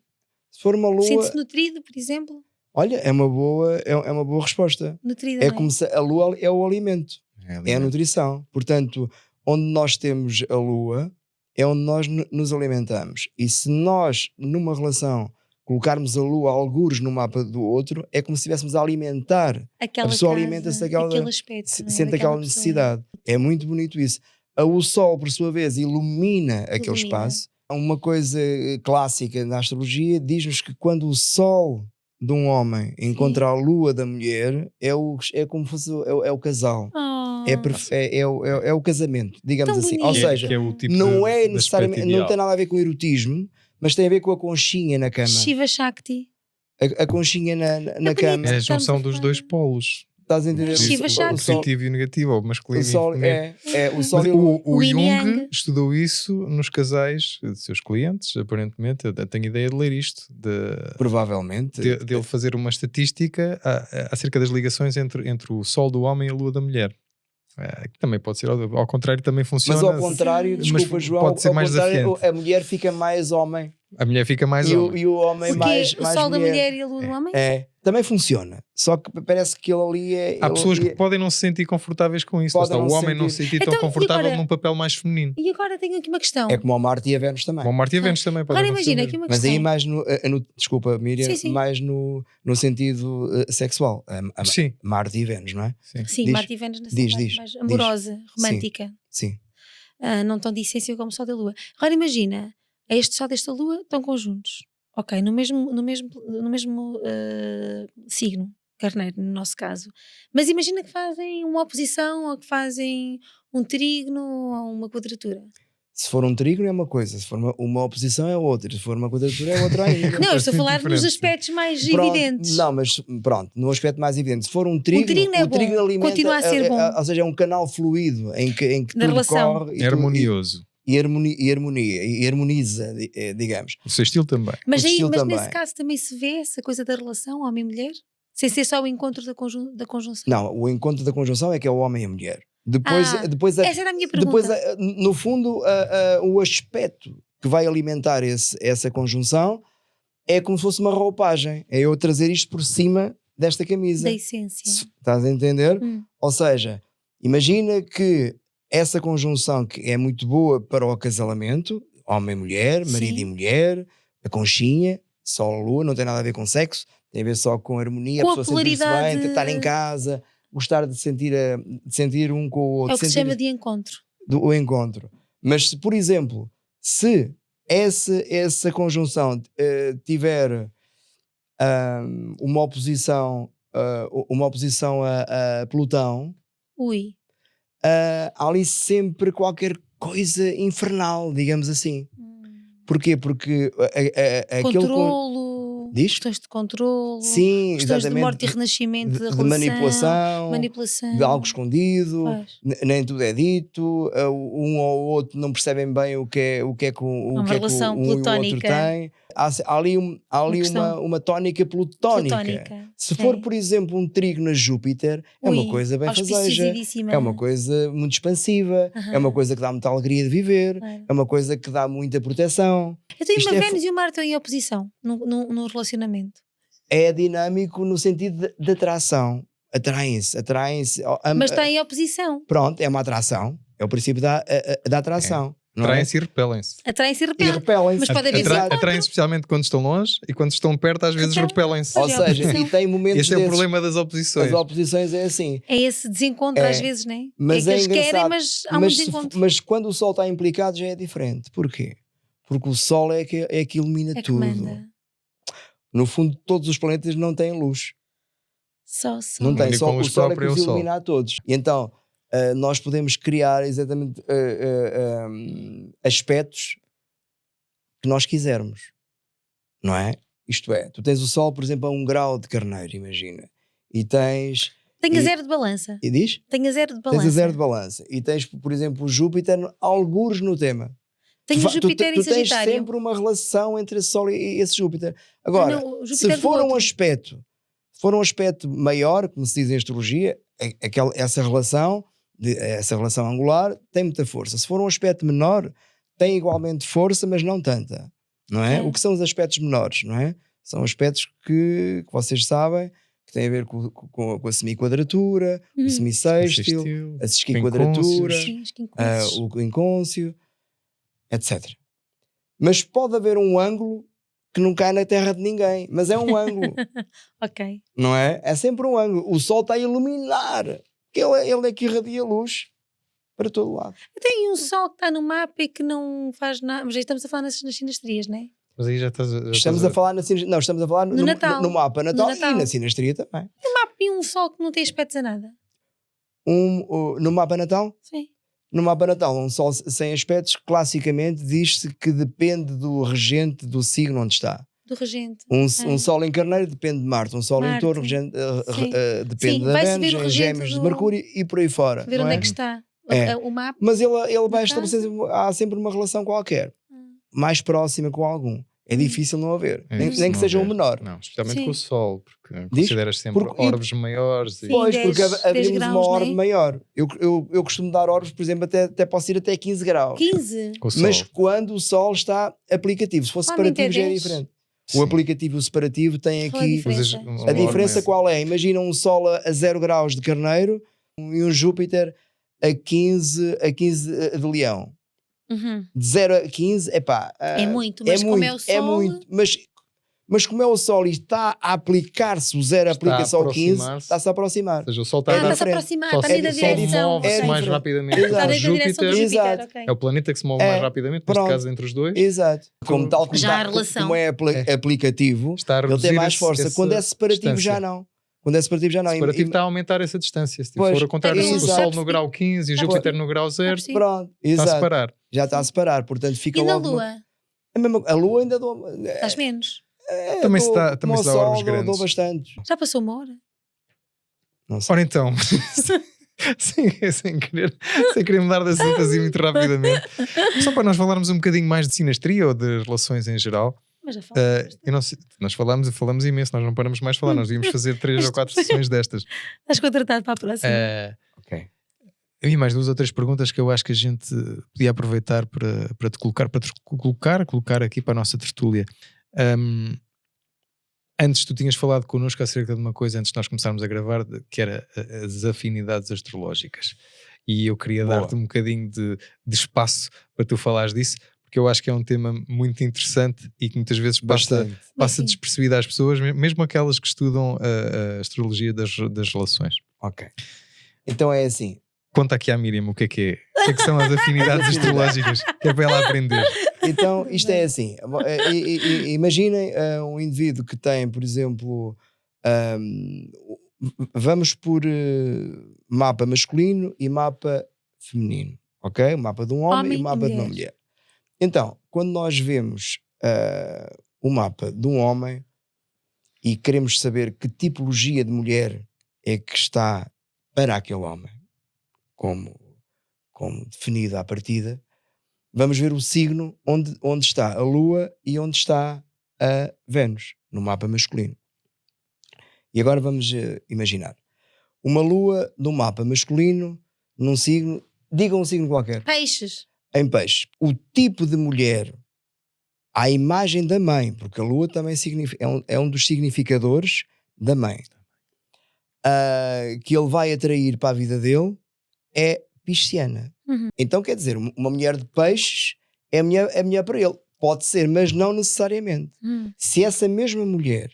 Se for uma lua... Sente-se nutrido, por exemplo? Olha, é uma boa resposta. Nutrida, como se a lua é o alimento. É a nutrição. Portanto, onde nós temos a lua é onde nós nos alimentamos. E se nós, numa relação, colocarmos a lua algures no mapa do outro, é como se estivéssemos a alimentar. Aquela a pessoa casa, alimenta-se daquele aspecto, sente aquela necessidade. É muito bonito isso. O Sol, por sua vez, ilumina aquele espaço. Uma coisa clássica na astrologia diz-nos que quando o Sol de um homem encontra a Lua da mulher, é como fosse o casal. É o casamento, digamos tão assim. bonito. Ou seja, é o tipo não é necessariamente, não tem nada a ver com erotismo, mas tem a ver com a conchinha na cama. Shiva Shakti. A conchinha na cama. É a junção dos dois polos. Estás a entender? Shiva Shakti. O positivo e o negativo, ou masculino o Sol, e o Sol Mas e o Yin Jung Yang. estudou isso nos casais de seus clientes, aparentemente. Eu tenho ideia de ler isto, provavelmente de ele fazer uma estatística acerca das ligações entre o Sol do homem e a Lua da mulher. Que também pode ser ao contrário, também funciona. Mas ao contrário, desculpa, João, pode ser mais a mulher fica mais homem. A mulher fica mais homem. E o homem mais o Sol da mulher e a Lua do homem? Também funciona. Só que parece que ele ali é... Há pessoas que podem não se sentir confortáveis com isso. O homem não se sentir tão confortável num papel mais feminino. E agora tenho aqui uma questão. É como o Marte e a Vênus também. O Marte e a Vênus também podem agora imagina aqui uma questão. Mas aí mais desculpa, Miriam, mais no sentido sexual. Sim. Marte e Vênus, não é? Sim, Marte e Vênus na mais amorosa, romântica. Sim. Não tão de essência como o Sol da Lua. Agora imagina, este Sol desta Lua estão conjuntos. Ok, no mesmo signo, Carneiro, no nosso caso. Mas imagina que fazem uma oposição ou que fazem um trígono ou uma quadratura. Se for um trígono é uma coisa, se for uma oposição é outra, se for uma quadratura é outra ainda. Não, eu estou a falar nos aspectos mais evidentes. Não, mas pronto, no aspecto mais evidente. Se for um trígono, é bom, alimenta, continua a ser bom. Ou seja, é um canal fluido em que tudo relação. corre. Harmonioso. E harmoniza, digamos. O seu estilo também. Mas nesse caso também se vê essa coisa da relação homem-mulher? Sem ser só o encontro da conjunção? Não, o encontro da conjunção é que é o homem e a mulher. Depois essa era a minha pergunta. Depois, no fundo, o aspecto que vai alimentar essa conjunção é como se fosse uma roupagem. É eu trazer isto por cima desta camisa. Da essência. Estás a entender? Ou seja, imagina que essa conjunção que é muito boa para o acasalamento, homem e mulher, marido e mulher, a conchinha, Sol, Lua, não tem nada a ver com sexo, tem a ver só com harmonia, com a pessoa sentir-se bem, estar em casa, gostar de sentir um com o outro. É o que se chama de encontro. O encontro. Mas se, por exemplo, se essa conjunção tiver uma oposição a Plutão, há ali sempre qualquer coisa infernal, digamos assim. Porquê? Porque controlo. Diz? questões de controle, Sim, questões de exatamente. morte e renascimento da De relação, manipulação, de algo escondido, Pois. nem tudo é dito, um ou outro não percebem bem o que é que Uma que relação um e o outro plutónica. tem. Há ali questão uma tónica plutónica. plutónica. Se for, Sim. por exemplo, um trígono a Júpiter, é uma Ui, coisa bem fazeja, auspiciosidíssima. é uma coisa muito expansiva, é uma Aham. coisa que dá muita alegria de viver, Claro. é uma coisa que dá muita proteção. Eu tenho Isto uma é Vênus e um Marte em oposição no relacionamento. É dinâmico no sentido de atração. Atraem-se. Mas está em oposição. Pronto, é uma atração. É o princípio da atração. Não é? Atraem-se e repelem-se. Atraem-se e E repelem. repelem-se. Mas pode haver desencontro. Atraem-se especialmente quando estão longe e quando estão perto às vezes Então, repelem-se. Ou Mas é seja, oposição. e tem momentos Esse é o desses. problema das oposições. As oposições é assim. É esse desencontro É, às vezes, não é? mas é que é eles querem, engraçado. mas há um Mas, desencontro. mas quando o Sol está implicado já é diferente. Porquê? Porque o Sol é que ilumina É que tudo. manda. No fundo, todos os planetas não têm luz. Só. Não O tem, único só com luz o Sol é que própria é os o Sol. ilumina a todos. E então nós podemos criar exatamente aspectos que nós quisermos, não é? Isto é, tu tens o Sol, por exemplo, a 1 grau de Carneiro, imagina, e tens... Tenho e, a 0 de balança. E diz? Tenho a 0 de balança. Tens a 0 de balança. E tens, por exemplo, o Júpiter, algures no tema. Tenho Tu o Júpiter tu em tens Sagitário. sempre uma relação entre esse Sol e esse Júpiter. Agora, não, o se Júpiter do for outro. se for um aspecto maior, como se diz em astrologia, essa relação angular tem muita força. Se for um aspecto menor, tem igualmente força, mas não tanta, não é? É. O que são os aspectos menores, não é? São aspectos que vocês sabem que têm a ver com a semiquadratura, o semissextil, a sesquiquadratura, Sim, os quincunços. o incôncio, etc. Mas pode haver um ângulo que não cai na terra de ninguém, mas é um ângulo, Ok. não é? É sempre um ângulo. O Sol está a iluminar, porque ele é que irradia luz para todo lado. Tem um Sol que está no mapa e que não faz nada. Mas já estamos a falar nas sinastrias, não é? Mas aí já estás Estamos a falar estamos a falar No Natal. no mapa Natal, No Natal. e na sinastria também. E um Sol que não tem aspectos a nada. No mapa Natal? Sim. No mapa Natal, um Sol sem aspectos, classicamente diz-se que depende do regente do signo onde está. Do regente. Um Sol em Carneiro depende de Marte, um Sol em Marte. Touro Sim. depende Sim, da vai-se Vênus, ver o em regente Gêmeos de do- Mercúrio e por aí fora. Ver não onde é? é que está. É. O mapa. Mas ele vai Da estabelecer, há sempre uma relação qualquer, mais próxima com algum. É difícil não haver, É nem difícil que não seja um haver. menor. Não, especialmente Sim. com o Sol, porque Diz? consideras sempre Porque- orbes maiores. Sim. Pois, 10 porque abrimos uma graus, orbe não é? maior. Eu costumo dar orbes, por exemplo, até posso ir até 15 graus. 15. Com o Sol. Mas quando o Sol está aplicativo, se for Normalmente separativo é já é 10. diferente. Sim. O aplicativo e o separativo têm Qual é a aqui... diferença? A diferença qual é? Imagina um Sol a 0 graus de Carneiro e um Júpiter a 15 de Leão. Uhum. De 0 a 15, É muito, mas como é o Sol. É muito, mas como é o Sol e está a aplicar-se, o 0 Está a aplica-se ao 15, aproximar-se. está-se a aproximar. Ou seja, o Sol está É Está-se a diferente. aproximar, Só está se- a ir da é só direção. move-se ok. mais diferente. rapidamente. Exato. Está a O ir da direção do Júpiter Júpiter. Exato. Ok. é o planeta que se move É. mais rapidamente, neste Pronto. caso entre os dois. Exato. Como tal, como, Já há está- relação. como é aplicativo, Está a ele reduzir tem mais força. essa Quando é separativo já distância. não. Quando é separativo já O não. separativo está a aumentar essa distância. Se Pois, for ao contrário, se o exato. Sol no grau 15 e o Já Júpiter percebi. no grau 0, percebi. Pronto, está a exato. separar. Já está a separar, portanto fica E na logo... Lua? A Lua ainda dou... Estás menos? Também se dá como ao orbes Sol, dou grandes. bastante. Já passou uma hora? Não sei. Ora então, sem querer mudar de assunto assim muito rapidamente, só para nós falarmos um bocadinho mais de sinastria ou de relações em geral. Mas já falamos. Eu não sei, nós falamos imenso, nós não paramos mais de falar, nós devíamos fazer 3 ou 4 sessões destas. Estás contratado para a próxima. Ok. Havia mais 2 ou 3 perguntas que eu acho que a gente podia aproveitar para te colocar aqui para a nossa tertúlia. Antes tu tinhas falado connosco acerca de uma coisa antes de nós começarmos a gravar, que era as afinidades astrológicas, e eu queria Boa. dar-te um bocadinho de espaço para tu falares disso, porque eu acho que é um tema muito interessante e que muitas vezes passa Sim. despercebido às pessoas, mesmo aquelas que estudam a astrologia das relações. Ok. Então é assim. Conta aqui à Miriam o que é que são as afinidades astrológicas, que é para ela aprender. Então isto é assim. Imaginem um indivíduo que tem, por exemplo, vamos por mapa masculino e mapa feminino. Ok? O mapa de um homem e o mapa de uma mulher. Então, quando nós vemos o mapa de um homem, e queremos saber que tipologia de mulher é que está para aquele homem, como definido à partida, vamos ver o signo onde está a Lua e onde está a Vênus, no mapa masculino. E agora vamos imaginar uma Lua no mapa masculino, num signo, diga um signo qualquer, Peixes. em Peixe. O tipo de mulher, a imagem da mãe, porque a Lua também é um dos significadores da mãe, que ele vai atrair para a vida dele é pisciana. Então quer dizer, uma mulher de peixes é mulher para ele. Pode ser, mas não necessariamente. Se essa mesma mulher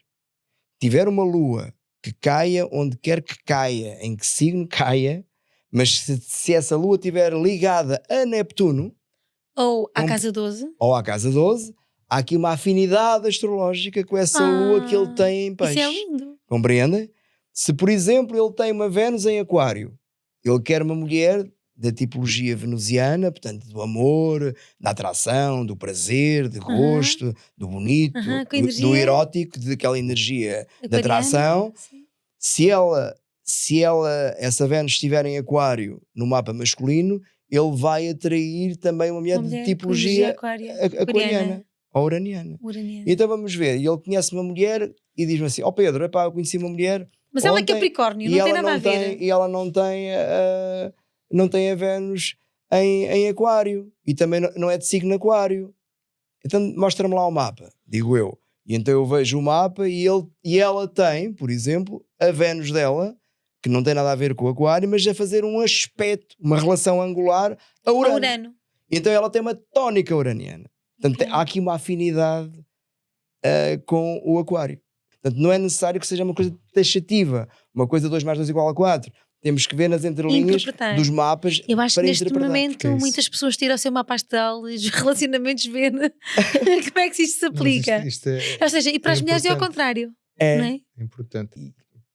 tiver uma lua que caia onde quer que caia, em que signo caia, mas se essa lua estiver ligada a Neptuno Ou à casa 12. ou à casa 12, há aqui uma afinidade astrológica com essa lua que ele tem em peixe. Isso é lindo. Compreendem? Se, por exemplo, ele tem uma Vênus em Aquário, ele quer uma mulher da tipologia venusiana, portanto, do amor, da atração, do prazer, de gosto, do bonito, do erótico, daquela energia de atração. Se essa Vênus estiver em Aquário no mapa masculino, ele vai atrair também uma mulher de tipologia aquariana ou uraniana. Então vamos ver, e ele conhece uma mulher e diz-me assim: ó Pedro, epá, eu conheci uma mulher. Mas ela é Capricórnio, não tem nada a ver. E ela não tem a Vênus em Aquário e também não é de signo Aquário. Então mostra-me lá o mapa, digo eu. E então eu vejo o mapa e ela tem, por exemplo, a Vênus dela, que não tem nada a ver com o Aquário, mas a fazer um aspecto, uma relação angular a Urano. Então ela tem uma tónica uraniana. Portanto, há aqui uma afinidade com o Aquário. Portanto, não é necessário que seja uma coisa taxativa, uma coisa 2 mais 2 igual a 4. Temos que ver nas entrelinhas dos mapas. Eu acho para que neste interpretar. momento muitas pessoas tiram o seu mapa astral e os relacionamentos ver como é que isto se aplica. Ou seja, e para as mulheres é ao contrário. Não é? É importante.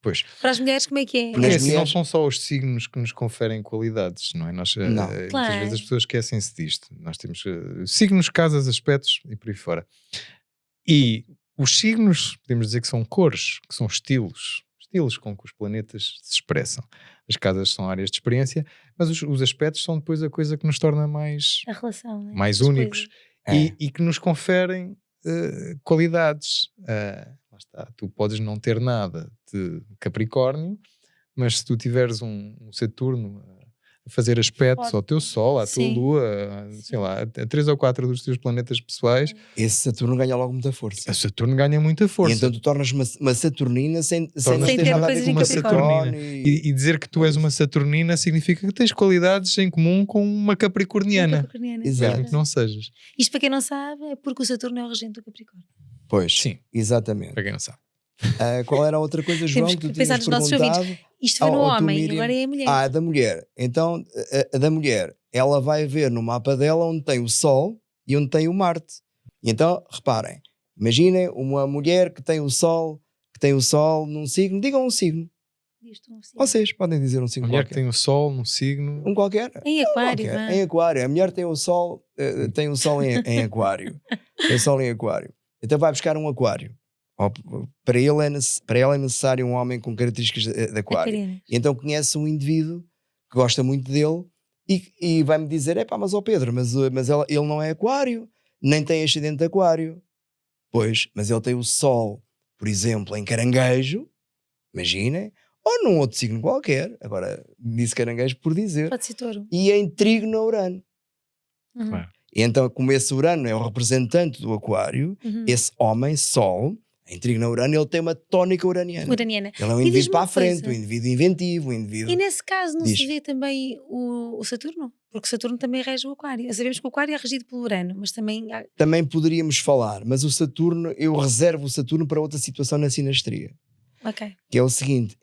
Pois. Para as mulheres como é que é? Porque assim, não são só os signos que nos conferem qualidades, não é? Muitas vezes as pessoas esquecem-se disto. Nós temos signos, casas, aspectos e por aí fora. E os signos, podemos dizer que são cores, que são estilos com que os planetas se expressam. As casas são áreas de experiência, mas os aspectos são depois a coisa que nos torna mais, a relação, né? mais únicos e que nos conferem qualidades. Lá está, tu podes não ter nada de Capricórnio, mas se tu tiveres um Saturno a fazer aspectos ao teu Sol, à tua Lua, sei lá, a 3 ou 4 dos teus planetas pessoais, esse Saturno ganha logo muita força. A Saturno ganha muita força. E então tu tornas uma Saturnina sem ter nada a ver com uma Saturnina. E dizer que tu és uma Saturnina significa que tens qualidades em comum com uma Capricorniana. Exato. Mesmo que não sejas. Isto, para quem não sabe, é porque o Saturno é o regente do Capricórnio. Pois, sim, exatamente. Para quem não sabe. Qual era a outra coisa, João, que tu tinhas perguntado? Isto foi no homem, agora é a mulher. Da mulher. Então, a da mulher, ela vai ver no mapa dela onde tem o Sol e onde tem o Marte. E então, reparem, imaginem uma mulher que tem o Sol num signo, digam um signo. Vocês podem dizer um signo qualquer. A mulher qualquer. que tem o Sol num signo. Um qualquer. Em Aquário. Em Aquário. A mulher tem o Sol, tem o Sol em Aquário. Tem o Sol em Aquário. Então vai buscar um Aquário. Para ela é necessário um homem com características de Aquário. E então conhece um indivíduo que gosta muito dele e vai-me dizer: mas Pedro, mas ele não é Aquário, nem tem ascendente de Aquário. Pois, mas ele tem o Sol, por exemplo, em Caranguejo, imaginem, ou num outro signo qualquer. Agora disse Caranguejo por dizer. Pode ser Touro. E em Trígono Urano. Claro. E então, como esse Urano é o representante do Aquário, esse homem, Sol, em Trígono Urano, ele tem uma tónica uraniana. Ele é um indivíduo para a frente, um indivíduo inventivo, um indivíduo... E nesse caso não se vê também o Saturno? Porque o Saturno também rege o Aquário. Sabemos que o Aquário é regido pelo Urano, mas também... Também poderíamos falar, mas o Saturno, eu reservo o Saturno para outra situação na sinastria. Ok. Que é o seguinte,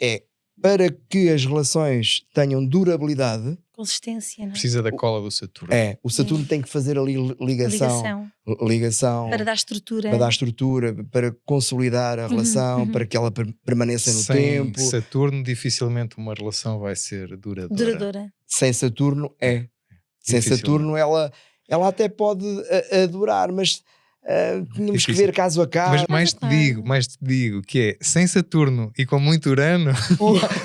para que as relações tenham durabilidade... Consistência, não é? Precisa da cola do Saturno. O Saturno tem que fazer ali ligação. Para dar estrutura. Para consolidar a relação, para que ela permaneça no tempo. Sem Saturno, dificilmente uma relação vai ser duradoura. Sem Saturno, Sem Saturno, ela até pode durar, mas tínhamos que Difícil. ver caso a caso. Mas mais te claro. digo que é sem Saturno e com muito Urano,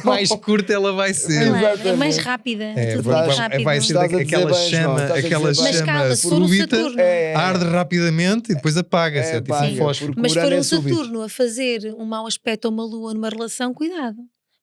mais curta ela vai ser. Claro, é mais Exatamente. rápida. É, tudo vai- muito vai- rápido. vai ser Estás a dizer aquela bem, João, chama, estás a aquela dizer bem. Mas calma, chama se for um súbita, Saturno. arde rapidamente e depois apaga-se. É tipo apaga, um fósforo. porque Mas o se for Urano é um súbito. Saturno a fazer um mau aspecto a uma lua numa relação, cuidado.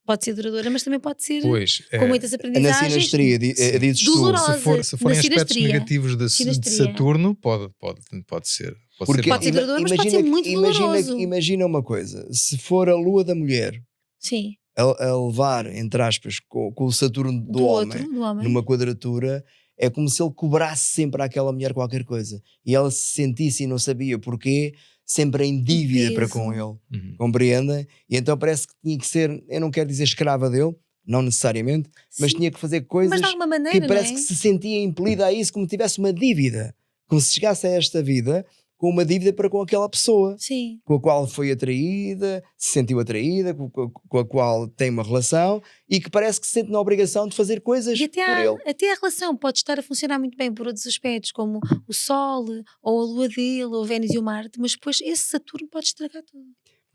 Pode ser duradoura, mas também pode ser Pois, com muitas Na aprendizagens. sinastria, dizes tu. dolorosa. se forem na aspectos sinastria. negativos de Sinastria. Saturno, pode ser. Porque Pode ser duradouro, mas pode ser muito doloroso. imagina uma coisa, se for a lua da mulher Sim, a levar, entre aspas, com o Saturno do homem, do homem. numa quadratura, é como se ele cobrasse sempre àquela mulher qualquer coisa e ela se sentisse e não sabia porquê, sempre em dívida para com ele, Uhum. compreendem? E então parece que tinha que ser, eu não quero dizer escrava dele, não necessariamente, mas Sim. tinha que fazer Mas coisas de alguma maneira, que parece não é? que se sentia impelida a isso como tivesse uma dívida, como se chegasse a esta vida com uma dívida para com aquela pessoa Sim. com a qual foi atraída, se sentiu atraída, com a qual tem uma relação e que parece que se sente na obrigação de fazer coisas E por ele. até a relação pode estar a funcionar muito bem por outros aspectos, como o Sol, ou a Lua dele, ou Vênus e o Marte, mas depois esse Saturno pode estragar tudo.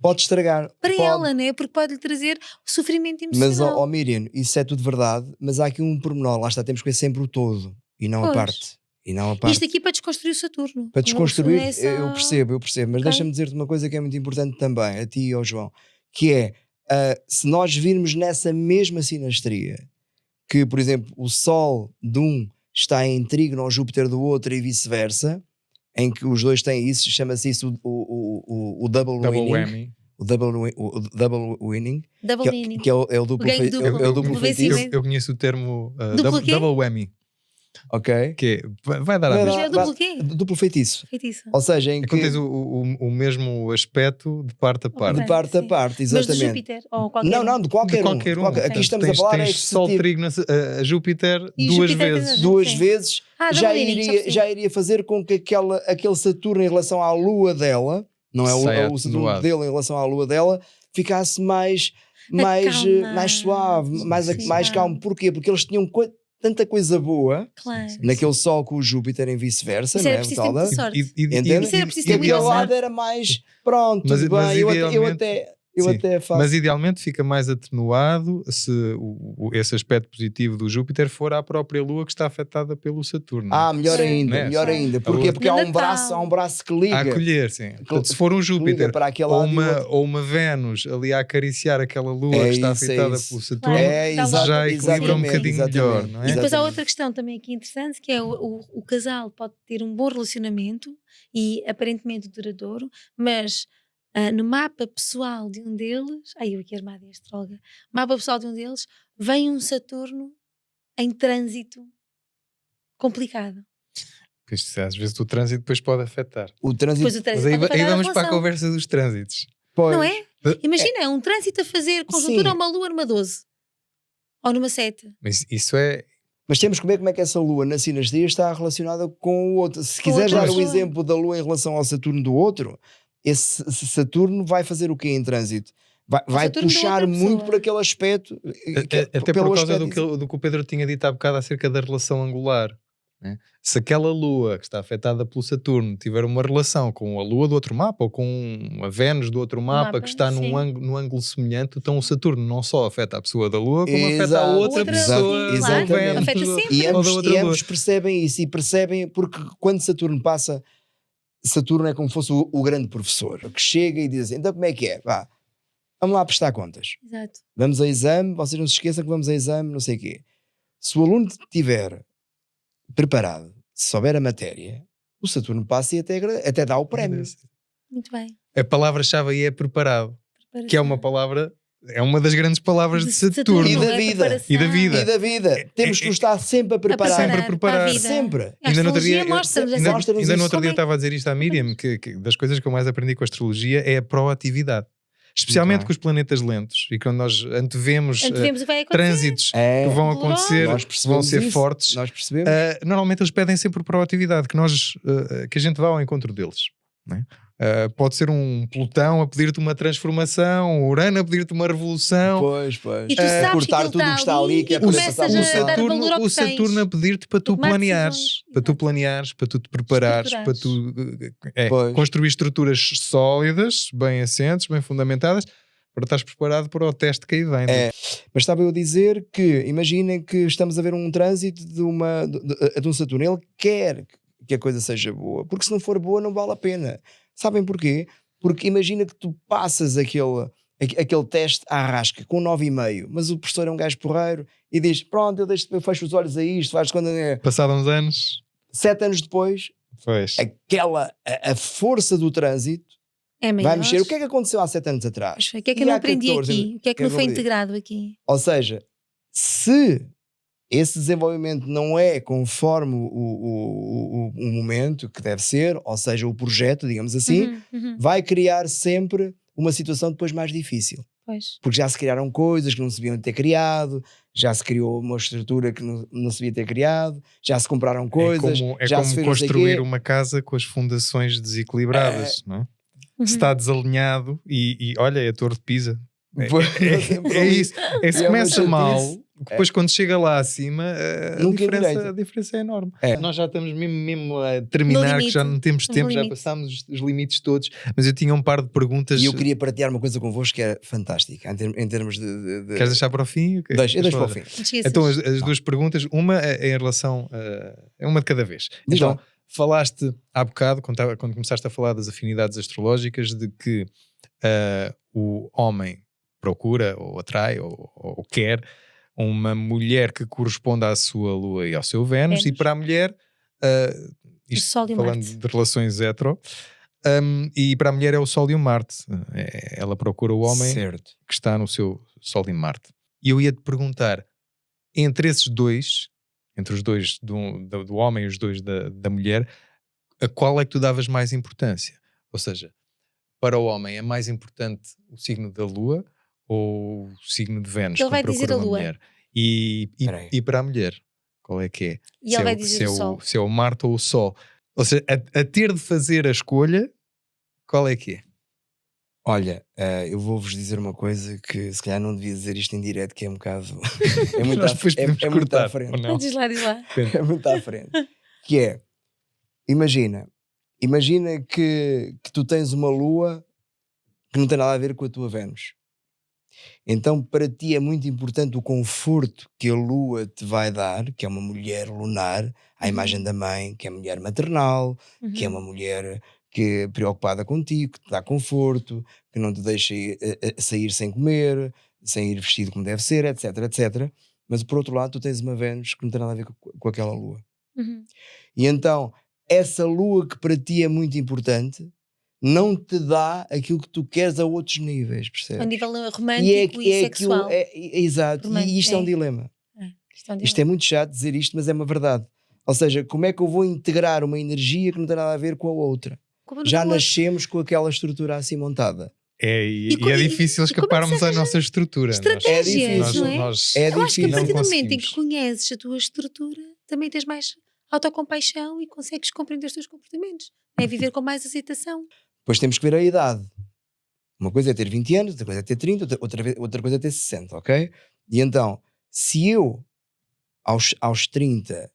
Pode estragar. Para pode. ela, né? Porque pode lhe trazer sofrimento Mas, emocional. Miriam, isso é tudo verdade, mas há aqui um pormenor, lá está, temos que ver sempre o todo e não a Pois. parte. E não a parte. Isto aqui para desconstruir o Saturno. Para desconstruir, Não é só- eu percebo, mas Ok. deixa-me dizer-te uma coisa que é muito importante também, a ti e ao João, que é, se nós virmos nessa mesma sinastria, que, por exemplo, o Sol de um está em trígono ao Júpiter do outro e vice-versa, em que os dois têm isso, chama-se isso o double Double winning. whammy. O double winning, Double que, meaning. que é o duplo, ganho é duplo, o duplo duplo feitiço, vencimento. Eu conheço o termo Duplo quê? double whammy, ok? que vai dar Vai a Mas dar- mesma. é duplo quê? Duplo feitiço. Feitiço. Ou seja, em É que quando tens o mesmo aspecto de parte a parte. de parte a sim. parte, Mas do exatamente. Júpiter, ou qualquer Não, um. não, de qualquer De um. qualquer um. Aqui Ok. estamos a falar é tens que se Sol tive- trígono a Júpiter E duas Júpiter vezes. tem duas Sim. vezes Double meaning, já percebi. já iria fazer com que aquele Saturno em relação à Lua dela, não é Saia o Saturno atenuado. dele em relação à Lua dela, ficasse mais Acalmado. suave, Sim, mais sim. calmo. Porquê? Porque eles tinham tanta coisa boa Claro. naquele Sol com o Júpiter em vice-versa, Isso não era é? preciso ter muita sorte. Entende? Isso era preciso E ter muita aquele lado sorte. era mais pronto, Mas- tudo mas bem. Eu idealmente- Sim. até faço. Mas idealmente fica mais atenuado se esse aspecto positivo do Júpiter for à própria Lua que está afetada pelo Saturno. Melhor Sim. ainda, Né? melhor Sim. ainda. A Porquê? Lua- Porque No há um Natal. braço que liga. A acolher, sim. Portanto, se for um que liga Júpiter para aquele ou lado e o outro. uma Vênus ali a acariciar aquela Lua É que está isso, é afetada isso. pelo Saturno, É, Dá exato, já equilibra um exatamente, bocadinho melhor, exatamente, não é? E depois há exatamente. outra questão também aqui interessante, que é o casal pode ter um bom relacionamento e aparentemente duradouro, mas no mapa pessoal de um deles, eu aqui armada em astróloga, mapa pessoal de um deles, vem um Saturno em trânsito complicado. Porque isto, às vezes o trânsito depois pode afetar. O trânsito. Depois o trânsito Mas aí, pode afetar aí vamos a para a relação. conversa dos trânsitos. Pois. Não é? Imagina, é um trânsito a fazer conjuntura a uma lua numa 12. Ou numa 7. Mas isso é. Mas temos que ver como é que essa Lua na sinastria está relacionada com o outro. Se Com quiseres outra dar o pessoa. exemplo da Lua em relação ao Saturno do outro, esse Saturno vai fazer o quê em trânsito? Vai Saturno da puxar outra muito pessoa. por aquele aspecto. Até pelo por causa aspecto do que o Pedro tinha dito há bocado acerca da relação angular. Né? Se aquela Lua que está afetada pelo Saturno tiver uma relação com a Lua do outro mapa ou com a Vênus do outro mapa, que está sim. num ângulo semelhante, então o Saturno não só afeta a pessoa da Lua, como afeta a Exato, outra outra pessoa exato, da Vênus afeta do- sempre. E ou da ambos, outra Lua. percebem isso, e percebem porque quando Saturno passa, Saturno é como se fosse o grande professor que chega e diz assim, então como é que é? Vá, vamos lá prestar contas. Exato. Vamos a exame, vocês não se esqueçam que vamos a exame, não sei o quê. Se o aluno estiver preparado, se souber a matéria, o Saturno passa e até dá o prémio. Muito bem. A palavra-chave aí é preparado, que é uma palavra, é uma das grandes palavras de De Saturno. E da é vida. preparação. E da vida. E da vida. Temos que nos estar sempre a preparar. Sempre a preparar. para a vida. Sempre. A Ainda no outro astrologia dia, mostra-nos essa- mostra-nos ainda no isso. outro dia eu Como é- estava a dizer isto à Miriam, que das coisas que eu mais aprendi com a astrologia é a proatividade. Especialmente bem. com os planetas lentos e quando nós antevemos Antevemos o que vai acontecer. trânsitos É, que vão dolorosos. acontecer, nós que vão percebemos ser isso. fortes, Nós percebemos. normalmente eles pedem sempre proatividade, que a gente vá ao encontro deles. não é? Pode ser um Plutão a pedir-te uma transformação, Urano a pedir-te uma revolução, Pois. E tu sabes cortar que tudo o que está ali, que é e para começas passar a por dar valor ao o que Saturno tens. a pedir-te para tu Tomar planeares, decisões, para tu exato. planeares, para tu te preparares, para tu Pois. construir estruturas sólidas, bem assentes, bem fundamentadas, para estares preparado para o teste que aí vem. Mas estava eu a dizer que, imaginem que estamos a ver um trânsito de um Saturno. Ele quer que a coisa seja boa, porque se não for boa não vale a pena. Sabem porquê? Porque imagina que tu passas aquele teste à rasca com 9,5, mas o professor é um gajo porreiro e diz, pronto, eu fecho os olhos a isto, faz quando é... Passados uns anos, 7 anos depois, pois. a força do trânsito É maior. vai mexer. O que é que aconteceu há 7 anos atrás? Mas foi, o que é que E eu não há aprendi 14 aqui? O que é que não foi aprendi? integrado aqui? Ou seja, se esse desenvolvimento não é conforme o momento que deve ser, ou seja, o projeto, digamos assim, vai criar sempre uma situação depois mais difícil. Pois. Porque já se criaram coisas que não se deviam ter criado, já se criou uma estrutura que não se devia ter criado, já se compraram coisas, é já como se fez não sei construir quê. uma casa com as fundações desequilibradas, não é? Se está desalinhado e olha, é a Torre de Pisa. É isso. Se começa mal, depois quando chega lá acima, a diferença é enorme. Nós já estamos mesmo a terminar, que já não temos tempo, já passámos os limites todos, mas eu tinha um par de perguntas. E eu queria partilhar uma coisa convosco que é fantástica, em termos de... Queres deixar para o fim? Eu deixo para o fim. Então as duas perguntas, uma é em relação, é uma de cada vez. Então, falaste há bocado, quando começaste a falar das afinidades astrológicas, de que o homem procura ou atrai ou quer uma mulher que corresponda à sua Lua e ao seu Vênus. E para a mulher, isto Sol e falando Marte. de relações hetero, e para a mulher é o Sol e o Marte. Ela procura o homem certo, que está no seu Sol e Marte. E eu ia-te perguntar, entre esses dois, entre os dois do homem e os dois da mulher, a qual é que tu davas mais importância? Ou seja, para o homem é mais importante o signo da Lua ou o signo de Vênus? Ele vai dizer a Lua. Mulher? E para a mulher, qual é que é? E ele vai dizer o Sol. Se é o Marte ou o Sol. Ou seja, a ter de fazer a escolha, qual é que é? Olha, eu vou-vos dizer uma coisa que se calhar não devia dizer isto em direto, que é um bocado... é muito, muito à frente. Não, diz lá. É muito à frente. Que é, imagina que tu tens uma Lua que não tem nada a ver com a tua Vênus. Então para ti é muito importante o conforto que a Lua te vai dar, que é uma mulher lunar, à imagem da mãe, que é mulher maternal, que é uma mulher que é preocupada contigo, que te dá conforto, que não te deixa sair sem comer, sem ir vestido como deve ser, etc, etc. Mas por outro lado tu tens uma Vênus que não tem nada a ver com aquela Lua. E então essa Lua que para ti é muito importante não te dá aquilo que tu queres a outros níveis, percebes? A nível romântico e sexual. Exato, e isto é um dilema. Isto é muito chato dizer isto, mas é uma verdade. Ou seja, como é que eu vou integrar uma energia que não tem nada a ver com a outra? Já nascemos com aquela estrutura assim montada. E é difícil escaparmos à nossa estrutura. Estratégias, não é? Eu acho que a partir do momento em que conheces a tua estrutura, também tens mais autocompaixão e consegues compreender os teus comportamentos. É viver com mais aceitação. Depois temos que ver a idade. Uma coisa é ter 20 anos, outra coisa é ter 30, outra coisa é ter 60, ok? E então, se eu aos 30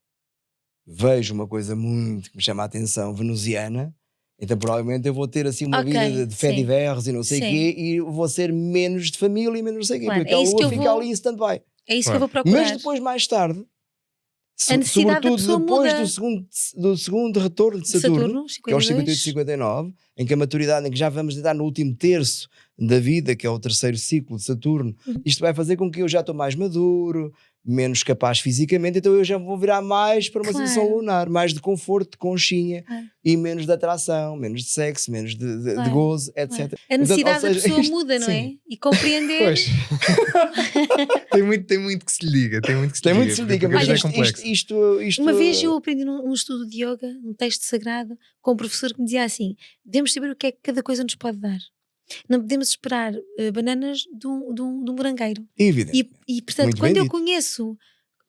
vejo uma coisa muito que me chama a atenção venusiana, então provavelmente eu vou ter assim uma vida de fé diversos e não sei o quê, e vou ser menos de família e menos não sei o quê, porque a Lua fica ali em stand-by. É isso que eu vou procurar. Mas depois, mais tarde, a necessidade da pessoa depois muda. do segundo retorno de Saturno, 52. que é os 58 e 59, em que a maturidade, em que já vamos entrar no último terço da vida, que é o terceiro ciclo de Saturno, isto vai fazer com que eu já estou mais maduro, menos capaz fisicamente, então eu já vou virar mais para uma situação lunar, mais de conforto, de conchinha, e menos de atração, menos de sexo, menos de gozo, etc. A necessidade da pessoa muda, não é? E compreender... Pois. tem muito que se liga. Tem muito que se liga, mas é complexo. Isto... Uma vez eu aprendi num estudo de yoga, num texto sagrado, com um professor que me dizia assim: devemos saber o que é que cada coisa nos pode dar. Não podemos esperar bananas de um morangueiro. Evidente. E portanto, quando eu conheço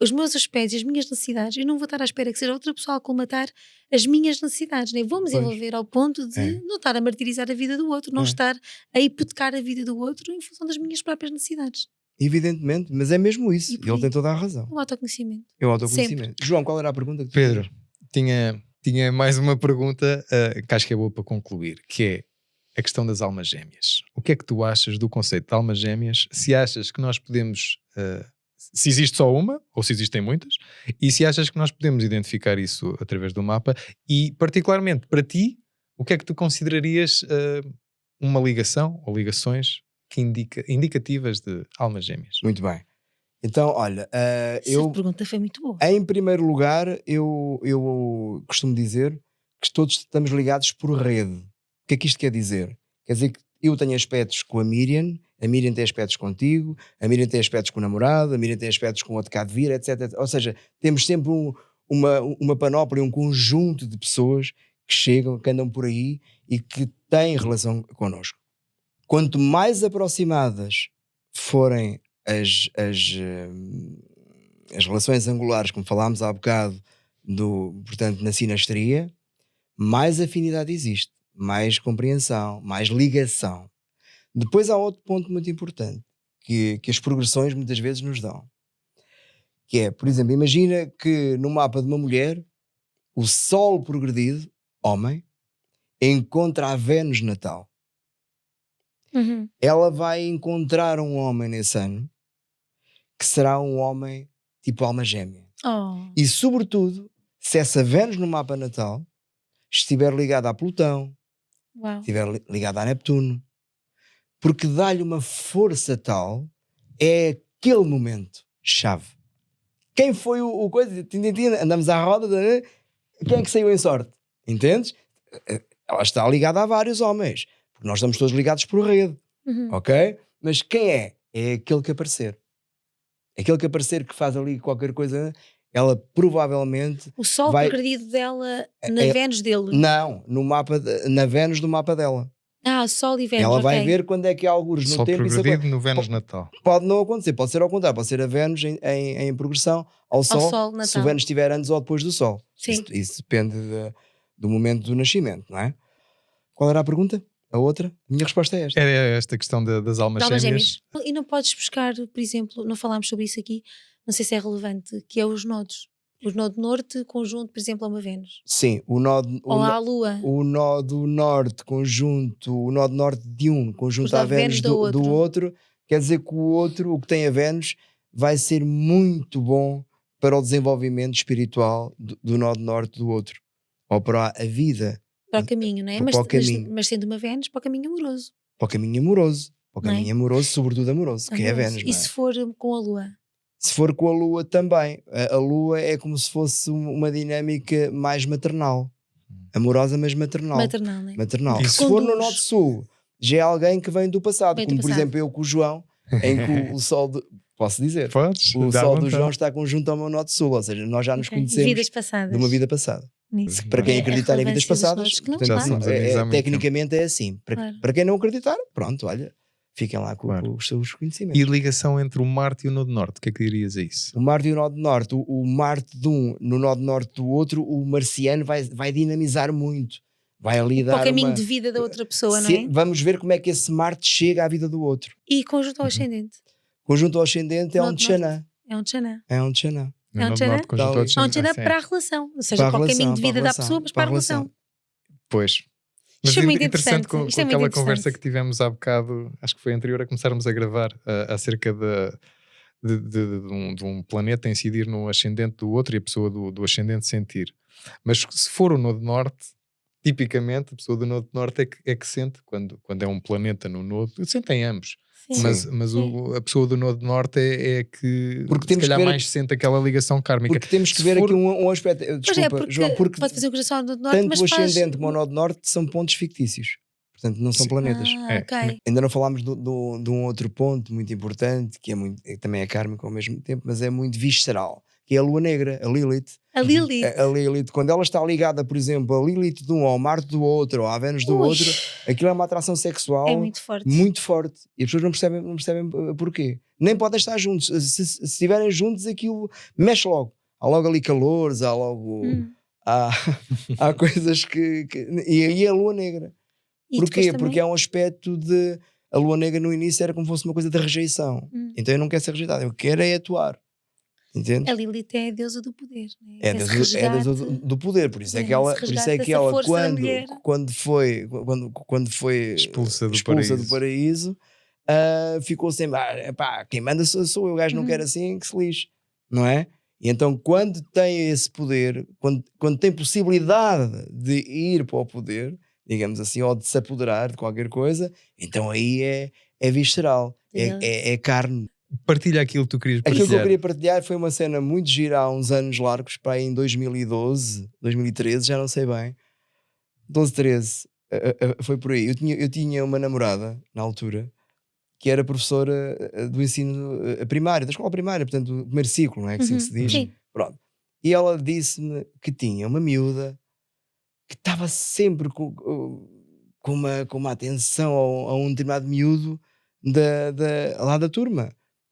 os meus aspectos e as minhas necessidades, eu não vou estar à espera que seja outra pessoa a colmatar as minhas necessidades, né? Vou-me Pois. desenvolver ao ponto de É. não estar a martirizar a vida do outro, não É. estar a hipotecar a vida do outro em função das minhas próprias necessidades. Evidentemente, mas é mesmo isso. E por Ele aí. tem toda a razão. O autoconhecimento. É o autoconhecimento. João, qual era a pergunta que tu Pedro, tinhas? tinha mais uma pergunta que acho que é boa para concluir, que é a questão das almas gêmeas. O que é que tu achas do conceito de almas gêmeas? Se achas que nós podemos... se existe só uma, ou se existem muitas, e se achas que nós podemos identificar isso através do mapa, e particularmente para ti, o que é que tu considerarias uma ligação ou ligações que indicativas de almas gêmeas? Muito bem. Então, olha, Essa pergunta foi muito boa. em primeiro lugar, eu costumo dizer que todos estamos ligados por rede. O que é que isto quer dizer? Quer dizer que eu tenho aspectos com a Miriam tem aspectos contigo, a Miriam tem aspectos com o namorado, a Miriam tem aspectos com o outro cá de vir, etc. Ou seja, temos sempre uma panóplia, um conjunto de pessoas que chegam, que andam por aí e que têm relação connosco. Quanto mais aproximadas forem as relações angulares, como falámos há bocado, portanto, na sinastria, mais afinidade existe, mais compreensão, mais ligação. Depois há outro ponto muito importante que as progressões muitas vezes nos dão, que é, por exemplo, imagina que no mapa de uma mulher o Sol progredido, homem, encontra a Vênus natal. Uhum. Ela vai encontrar um homem nesse ano que será um homem tipo alma gêmea. Oh. E sobretudo, se essa Vênus no mapa natal estiver ligada a Plutão, Uau. estiver ligada a Neptuno, porque dá-lhe uma força tal, é aquele momento chave. Quem foi o coisa? Andamos à roda, quem é que saiu em sorte? Entendes? Ela está ligada a vários homens, porque nós estamos todos ligados por rede, Uhum. ok? Mas quem é? É aquele que aparecer. Aquele que aparecer que faz ali qualquer coisa, ela provavelmente... O Sol vai... progredido dela na Vênus dele? Não, na Vênus do mapa dela. Sol e Vênus, ela vai okay. ver quando é que há algures no Sol tempo. progredido no Vênus natal. Pode não acontecer, pode ser ao contrário, pode ser a Vênus em progressão ao Sol natal. se o Vênus estiver antes ou depois do Sol. Sim. Isso depende do momento do nascimento, não é? Qual era a pergunta? A outra? A minha resposta é esta. Era esta questão das almas gêmeas. E não podes buscar, por exemplo, não falámos sobre isso aqui, não sei se é relevante, que é os nodos. O nó do norte conjunto, por exemplo, a uma Vênus. Sim, o nó à Lua. O nó do norte conjunto, o nó do norte de um conjunto à Vênus do outro, quer dizer que o outro, o que tem a Vênus, vai ser muito bom para o desenvolvimento espiritual do nó do norte do outro. Ou para a vida. Para o caminho, não é? Mas sendo uma Vênus, para o caminho amoroso. Para o caminho amoroso. Para o caminho amoroso, sobretudo amoroso, que é a Vênus. E se for com a Lua? Se for com a Lua também. A Lua é como se fosse uma dinâmica mais maternal. Amorosa, mas maternal. Maternal, não é? Maternal. Se for no Norte-Sul, já é alguém que vem do passado. Como, por exemplo, eu com o João, em que o Sol... Posso dizer? Podes, o Sol do João está conjunto ao meu Norte-Sul. Ou seja, nós já nos conhecemos de uma vida passada. Para quem acreditar em vidas passadas, portanto, tecnicamente é assim. Para quem não acreditar, pronto, olha... Fiquem lá com os seus conhecimentos. E a ligação entre o Marte e o Nó do Norte, o que é que dirias a isso? O Marte e o Nó do Norte. O Marte de um no Nó do Norte do outro, o marciano vai dinamizar muito. Vai ali dar para o caminho de vida da outra pessoa, não é? Vamos ver como é que esse Marte chega à vida do outro. E conjunto ao ascendente? Conjunto ao ascendente é um Tchanã. É um Tchanã. É um Tchanã. É um Tchanã? É um Tchanã para a relação. Ou seja, para o caminho de vida da pessoa, mas para a relação. Pois. Mas isto é muito interessante com aquela conversa que interessante. tivemos há bocado, acho que foi anterior a começarmos a gravar, acerca de um planeta incidir no ascendente do outro e a pessoa do ascendente sentir. Mas se for o Nodo Norte, tipicamente a pessoa do Nodo Norte é que sente, quando é um planeta no Nodo, sentem ambos. Sim. Mas a pessoa do Nodo Norte é que porque se calhar mais sente aquela ligação kármica. Porque temos que ver aqui um aspecto. Desculpa, João, porque pode fazer um coração do Norte, tanto mas o ascendente como o Nó do Norte são pontos fictícios. Portanto, não são planetas. Okay. Ainda não falámos de um outro ponto muito importante, que também é kármico ao mesmo tempo, mas é muito visceral, que é a Lua Negra, a Lilith. A Lilith. A Lilith, quando ela está ligada, por exemplo, a Lilith de um ao Marte do outro, ou à Vênus do Ui, outro, aquilo é uma atração sexual é muito forte. muito forte. E as pessoas não percebem porquê. Nem podem estar juntos. Se estiverem juntos, aquilo mexe logo. Há logo ali calores, há logo. Há coisas que. E a lua negra. E Porquê? depois Porque também- é um aspecto de. A lua negra no início era como se fosse uma coisa de rejeição. Então eu não quero ser rejeitado, eu quero é atuar. Entende? A Lilith é a deusa do poder. Né? É a Esse deusa resgate. do poder, por isso é É, que ela, esse por isso é resgate que dessa ela força da mulher. quando foi Expulsa do expulsa paraíso. do paraíso, ficou sempre, pá, quem manda sou eu, o gajo não quer assim, que se lixe, não é? E então quando tem esse poder, quando tem possibilidade de ir para o poder, digamos assim, ou de se apoderar de qualquer coisa, então aí é visceral, é carne. Partilha aquilo que tu querias Aquilo que eu partilhar. queria partilhar foi uma cena muito gira há uns anos largos, para aí em 2012, 2013, já não sei bem. 12, 13, foi por aí. Eu tinha uma namorada, na altura, que era professora do ensino primário, da escola primária, portanto, do primeiro ciclo, não é? Que assim que se diz. Sim. Pronto. E ela disse-me que tinha uma miúda que estava sempre com uma atenção a um determinado miúdo lá da turma.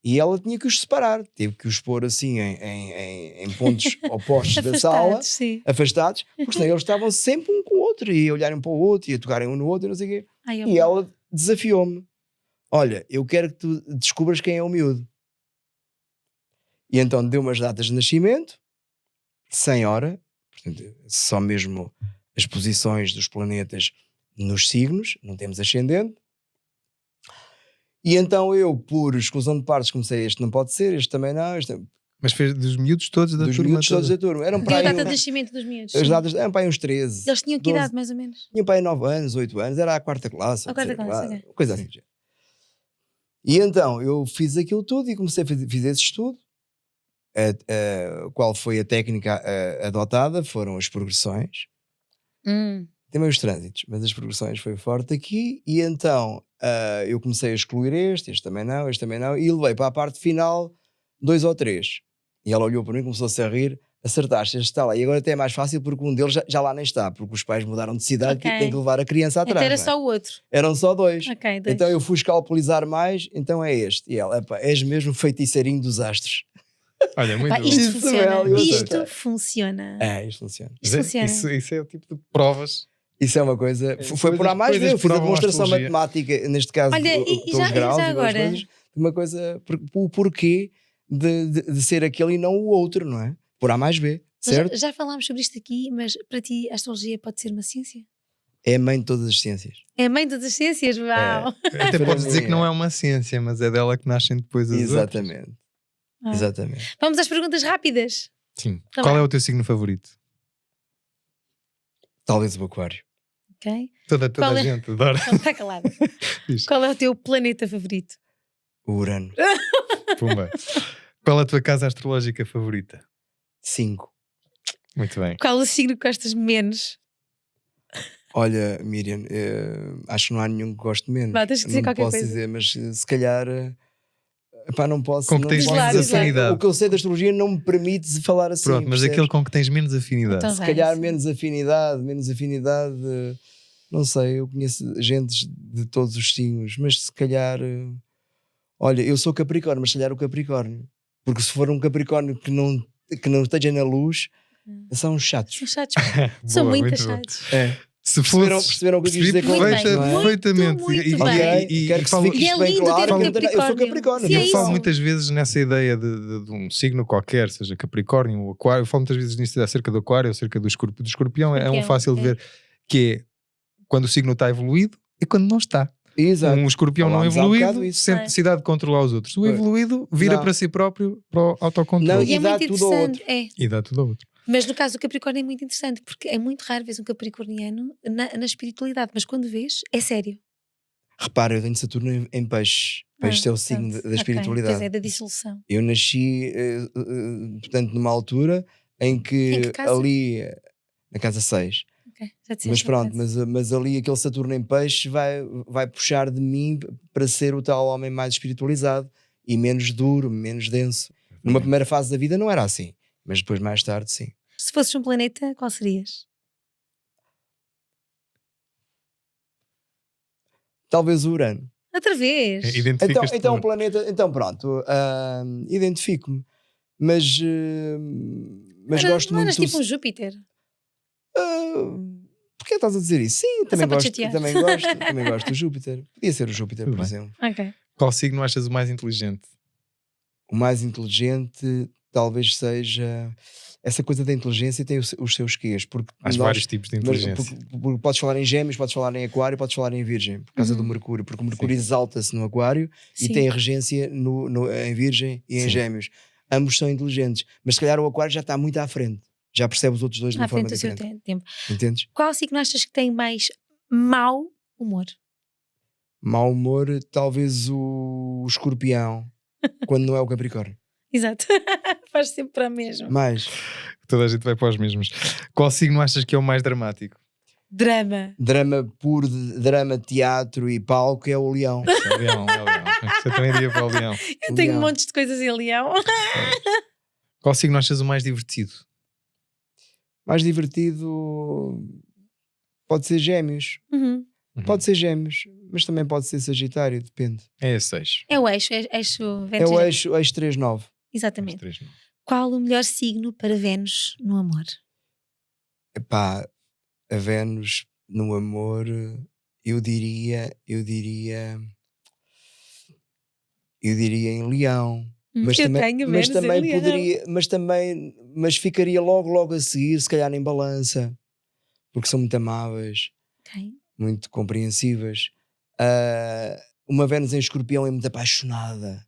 E ela tinha que os separar, teve que os pôr assim em pontos opostos da sala, Afastados, sim. afastados, porque senão eles estavam sempre um com o outro, e a olharem um para o outro, e a tocarem um no outro, e não sei o quê. Ai, E ela desafiou-me: olha, eu quero que tu descubras quem é o miúdo. E então deu umas datas de nascimento, sem hora, portanto, só mesmo as posições dos planetas nos signos, não temos ascendente. E então eu, por exclusão de partes, comecei: este não pode ser, este também não, Mas fez dos miúdos todos da dos turma miúdos todos toda. da turma. Eram Deu para a aí data de nascimento dos miúdos. as sim. datas, eram para aí uns 13. Eles tinham que 12, idade, mais ou menos? tinham para aí 9 anos, 8 anos, era a quarta classe. A ou quarta terceira classe, ok. coisa assim. E então eu fiz aquilo tudo e comecei a fazer esse estudo. Qual foi a técnica adotada? Foram as progressões. Também os trânsitos, mas as progressões foi forte aqui. E então eu comecei a excluir este também não, e levei para a parte final 2 ou 3. E ela olhou para mim e começou-se a rir: acertaste, este está lá. E agora até é mais fácil porque um deles já lá nem está, porque os pais mudaram de cidade Ok. e tem que levar a criança Então atrás. era não é? só o outro. Eram só 2. Ok, 2. Então eu fui escalpelizar mais, então é este. E ela: epá, és mesmo feitiçarinho dos astros. Olha, muito Pá, bom. isto Isso, funciona. Mel, eu Isto aceito. funciona. Isto funciona. Isto funciona. Isso é o tipo de provas. Isso é uma coisa. Foi por A mais B. coisas Eu fiz a provam a demonstração astrologia. matemática, neste caso, Olha, e pelos já graus e pelas agora? coisas, de uma coisa. O porquê de ser aquele e não o outro, não é? Por A mais B, Mas certo? já falámos sobre isto aqui, mas para ti a astrologia pode ser uma ciência? É a mãe de todas as ciências. É a mãe de todas as ciências? Uau! Até Para podes dizer mim que não é uma ciência, mas é dela que nascem depois as outras. Exatamente. Ah. Exatamente. Vamos às perguntas rápidas. Sim. Tá Qual bem. é o teu signo favorito? Talvez o aquário. Ok? Toda Qual a é? gente adora. Não, está calado. Diz. Qual é o teu planeta favorito? O Urano. Pumba. Qual a tua casa astrológica favorita? 5. Muito bem. Qual o signo que gostas menos? Olha, Miriam, acho que não há nenhum que goste menos. Vá, tens que dizer Não qualquer posso coisa. dizer, mas se calhar. Epá, não posso. Com que não tens posso menos dizer. afinidade. O que eu sei da astrologia não me permite falar assim. Pronto, mas percebes? aquele com que tens menos afinidade. Então Se vai, calhar sim. menos afinidade, não sei, eu conheço gente de todos os signos, mas se calhar, olha, eu sou Capricórnio, mas se calhar o Capricórnio, porque se for um Capricórnio que não esteja na luz, são chatos. São chatos. São Boa, muito muito bom. chatos. É. Se Perceberam o que eu quis percebi dizer com Muito isto, bem. não é? perfeitamente. Muito E- bem. e- Quero e que se falo- fique E é isto bem lindo claro. ter um que eu sou Capricórnio. Capricórnio. Sim, é eu isso. falo muitas vezes nessa ideia de um signo qualquer, seja Capricórnio ou Aquário. Eu falo muitas vezes nisso acerca do Aquário, acerca do Escorpião. Do Escorpião é um Escorpião, fácil de é. ver, que é quando o signo está evoluído e quando não está. Exato. Um Escorpião não Falámos há bocado evoluído isso. sente É. necessidade de controlar os outros. O Pois. evoluído vira Não. para si próprio, para o Não, autocontrole. E é dá muito tudo ao interessante. outro. É. E dá tudo ao outro. Mas no caso do Capricórnio é muito interessante, porque é muito raro ver um capricorniano na espiritualidade, mas quando vês, é sério. Repara, eu tenho Saturno em peixes. Peixes é o signo pronto. da Ok. espiritualidade. Pois é, da dissolução. Eu nasci, portanto, numa altura em Em que que casa? ali, na casa 6, Ok, já disseste mas no pronto, caso. mas ali aquele Saturno em peixe vai puxar de mim para ser o tal homem mais espiritualizado e menos duro, menos denso. Numa primeira fase da vida não era assim, mas depois mais tarde sim. Se fosses um planeta, qual serias? Talvez o Urano. Outra vez. Identificas-te Então com o planeta. Então pronto, identifico-me. Mas gosto Não eras muito. tipo um Júpiter? Porquê estás a dizer isso? Sim, também só para te gosto, chatear. também gosto do Júpiter. Podia ser o Júpiter, Tudo por bem. exemplo. Ok. Qual signo achas o mais inteligente? O mais inteligente talvez seja. Essa coisa da inteligência tem os seus quês. Porque Há vários tipos de inteligência. porque podes falar em Gêmeos, podes falar em Aquário, podes falar em Virgem, por causa do Mercúrio. Porque o Mercúrio exalta-se no Aquário Sim. e tem a regência em Virgem e em Sim. Gêmeos. Ambos são inteligentes, mas se calhar o Aquário já está muito à frente. Já percebe os outros dois de uma À forma frente do seu diferente. tempo. Entendes? Qual signo achas que tem mais mau humor? Mau humor, talvez o Escorpião, quando não é o Capricórnio. Exato. Faz sempre para a mesma. Mas Toda a gente vai para os mesmos. Qual signo achas que é o mais dramático? Drama. drama puro, drama, teatro e palco é o Leão. É o Leão, é o Leão. Você também iria para o Leão. Eu tenho Leão. montes de coisas em Leão. Qual signo achas o mais divertido? Mais divertido pode ser Gêmeos. Uhum. Pode ser Gêmeos, mas também pode ser Sagitário, depende. É esse 6. É o eixo É Vênus. o Gêmeos. eixo 39. Exatamente. 3 não. Qual o melhor signo para Vênus no amor? Epá, a Vênus no amor, eu diria em Leão. Mas eu também, tenho mas Vênus também em Leão. poderia, mas ficaria logo a seguir, se calhar em Balança, porque são muito amáveis, Ok. muito compreensivas. Uma Vênus em Escorpião é muito apaixonada,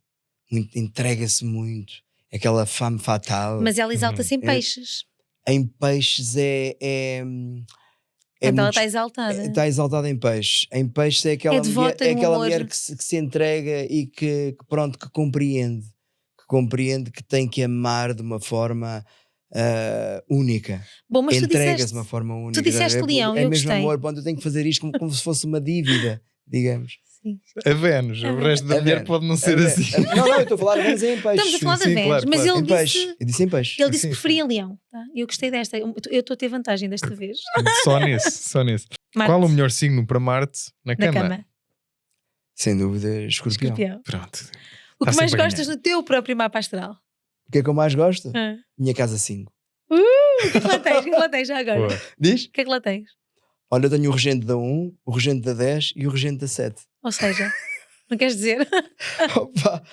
entrega-se muito, é aquela femme fatale. Mas ela exalta-se em peixes. Em Peixes é Então ela muito- está exaltada. está exaltada em Peixes. Em Peixes é aquela É mulher, devota é no aquela amor. mulher que se entrega e que compreende que tem que amar de uma forma única. Bom, mas tu Entrega-se disseste, de uma forma única. disseste Leão, é eu mesmo gostei. amor, pronto, eu tenho que fazer isto como se fosse uma dívida, digamos. Sim. A Vênus. O resto da A mulher Vênus. pode não ser assim. Não, eu estou a falar de Vênus em Peixes. Estamos a falar da sim, Vênus, claro, mas claro. ele Em disse, Peixes. Eu disse em Peixes. ele disse Sim, que sim. preferia Leão. Tá? Eu gostei desta. Eu estou a ter vantagem desta vez. Só nesse. Marte, Qual o melhor signo para Marte na na cama? cama. Sem dúvida, Escorpião. Escorpião. Pronto. O que Está mais sempre a gostas no teu próprio mapa astral? O que é que eu mais gosto? Ah. Minha casa 5. O que é que lá tens? O que é que lá tens já agora? Boa. Diz? O que é que lá tens? Olha, eu tenho o regente da 1, o regente da 10 e o regente da 7. Ou seja, não queres dizer? Opa,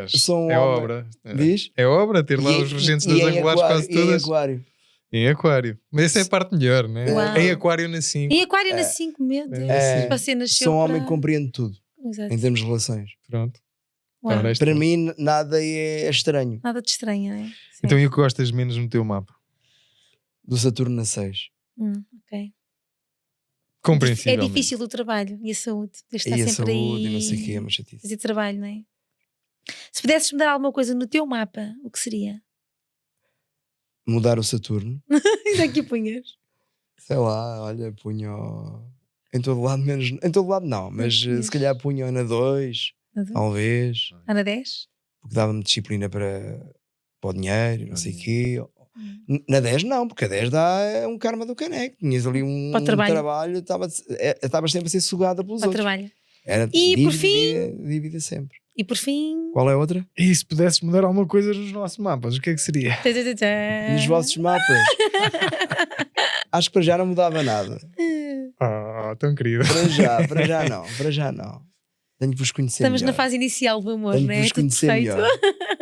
são É obra. obra. Diz? É obra ter lá E- os regentes e das em angulares aquário- quase e em todas. aquário. Em aquário. Mas essa é a parte melhor, né? Uau. Em aquário na 5. Em Aquário na 5, meu Deus. É, Você nasceu Sou um homem para... que compreende tudo, Exato. em termos de relações. Pronto. Uau. Ora, Para mim, nada é estranho. Nada de estranho, não é? Sim. Então e o que gostas menos no teu mapa? Do Saturno na 6. Ok. É Compreensível. difícil o trabalho e a saúde. Tens de E estar a sempre saúde aí e não sei o que, é uma chatice. fazer trabalho, não é? Se pudesses mudar alguma coisa no teu mapa, o que seria? Mudar o Saturno. Onde é que o punhas? Sei lá, olha, punho em todo lado, menos. Em todo lado não, mas se calhar punho na 2, talvez. Ana 10? Porque dava-me disciplina para o dinheiro, não sei o quê. Na 10 não, porque a 10 dá um karma do caneco. Tinhas ali um Para o trabalho. trabalho, estavas sempre a ser sugada pelos Para o outros. trabalho. Era E, por dívida sempre. E por fim... Qual é a outra? E se pudesses mudar alguma coisa nos nossos mapas, o que é que seria? Nos vossos mapas. Acho que para já não mudava nada. Ah, tão querido. Para já não. Tenho que vos conhecer Estamos melhor. na fase inicial do amor, Tenho não que é? vos Tudo conhecer perfeito. melhor.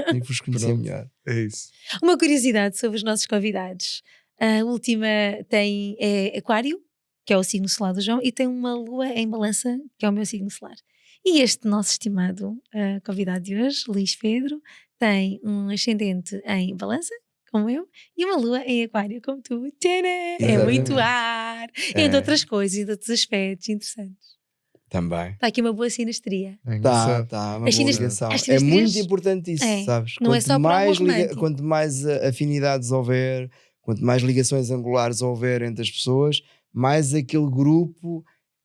Tenho que vos conhecer Pronto. melhor. É isso. Uma curiosidade sobre os nossos convidados. A última é Aquário, que é o signo solar do João, e tem uma lua em Balança, que é o meu signo solar. E este nosso estimado convidado de hoje, Luís Pedro, tem um ascendente em Balança, como eu, e uma lua em Aquário, como tu. Tcharam! É Exatamente. muito ar, É. entre outras coisas, e de outros aspectos interessantes. Também. Está aqui uma boa sinastria. É engraçado. Tá, uma As boa sinas- ligação. as É sinas muito três- importante isso, É, sabes? não é só para o amor romântico. Quanto mais afinidades houver, quanto mais ligações angulares houver entre as pessoas, mais aquele grupo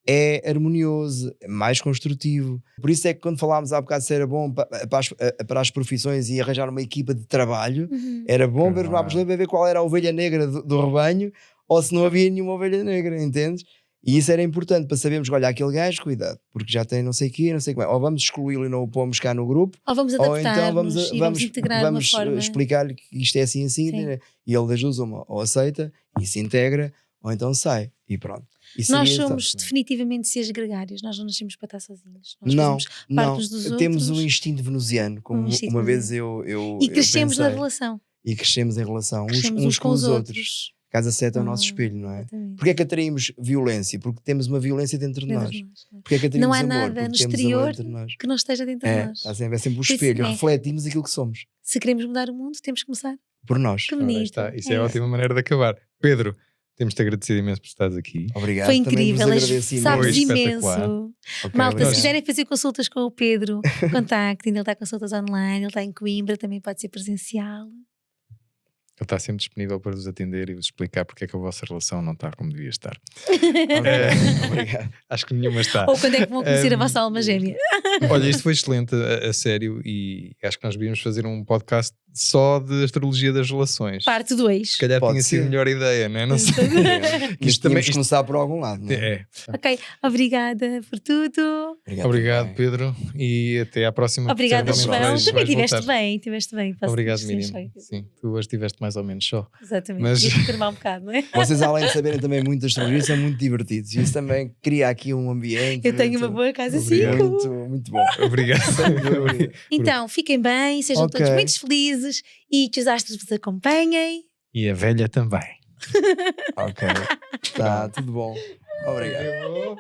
é harmonioso, é mais construtivo. Por isso é que quando falámos há bocado se era bom para as profissões e arranjar uma equipa de trabalho, era bom ver os mapas de lei para ver qual era a ovelha negra do rebanho ou se não havia nenhuma ovelha negra, entendes? E isso era importante para sabermos, olha, aquele gajo, cuidado, porque já tem não sei o quê, não sei como é. Ou vamos excluí-lo e não o pomos cá no grupo, Ou vamos ou então adaptar-nos e vamos integrar de uma forma. explicar-lhe que isto é assim, assim, Sim. e ele das duas uma, ou aceita e se integra, ou então sai, e pronto. E Nós seria, somos então, definitivamente seres gregários, nós não nascemos para estar sozinhos. Nós não, fazemos parte não, uns dos temos outros um instinto venusiano, como um instinto uma vez venusiano. eu e crescemos na pensei. relação. E crescemos em relação Crescemos uns com os outros. Casa 7 é o nosso espelho, não é? Exatamente. Porquê é que atraímos violência? Porque temos uma violência dentro de nós. Claro. Porquê é que atraímos Não há amor? nada Porque no temos amor exterior dentro de nós. que não esteja dentro de nós. É sempre o Isso espelho, é. refletimos aquilo que somos. Se queremos mudar o mundo, temos que começar. Por nós. Que Ora, aí bonito. está. Isso é a ótima maneira de acabar. Pedro, temos-te agradecido imenso por estares aqui. Obrigado. Foi Também incrível, vos agradeço Foi sabes espetacular. imenso. Ok, Malta, se obrigado. quiserem fazer consultas com o Pedro, contactem, ele está com consultas online, ele está em Coimbra, também pode ser presencial. Ele está sempre disponível para vos atender e vos explicar porque é que a vossa relação não está como devia estar. Obrigado. Acho que nenhuma está. Ou quando é que vão conhecer a vossa alma gêmea? Olha, isto foi excelente, a sério, e acho que nós devíamos fazer um podcast só de astrologia das relações. Parte 2. Se calhar Pode tinha sido a ser. melhor ideia, não é? Não sei. Mas Isto também- tínhamos que começar por algum lado, não é? É. Ok, obrigada por tudo. Obrigado, também. Pedro, e até à próxima. Obrigada, Certamente João. vais Também voltar. estiveste bem. Posso Obrigado, dizer, Miriam. foi. Sim, tu hoje estiveste mais ou menos só. Exatamente. Mas- Tinha que firmar um bocado, não é? Vocês, além de saberem também muito da astrologia, são muito divertidos. E isso também cria aqui um ambiente. Eu tenho uma muito- boa casa Obrigado. 5. Muito, muito bom. Obrigado. Sem dúvida. Então, fiquem bem, sejam Ok. todos muito felizes e que os astros vos acompanhem. E a velha também. Ok. Tá, tudo bom. Obrigado.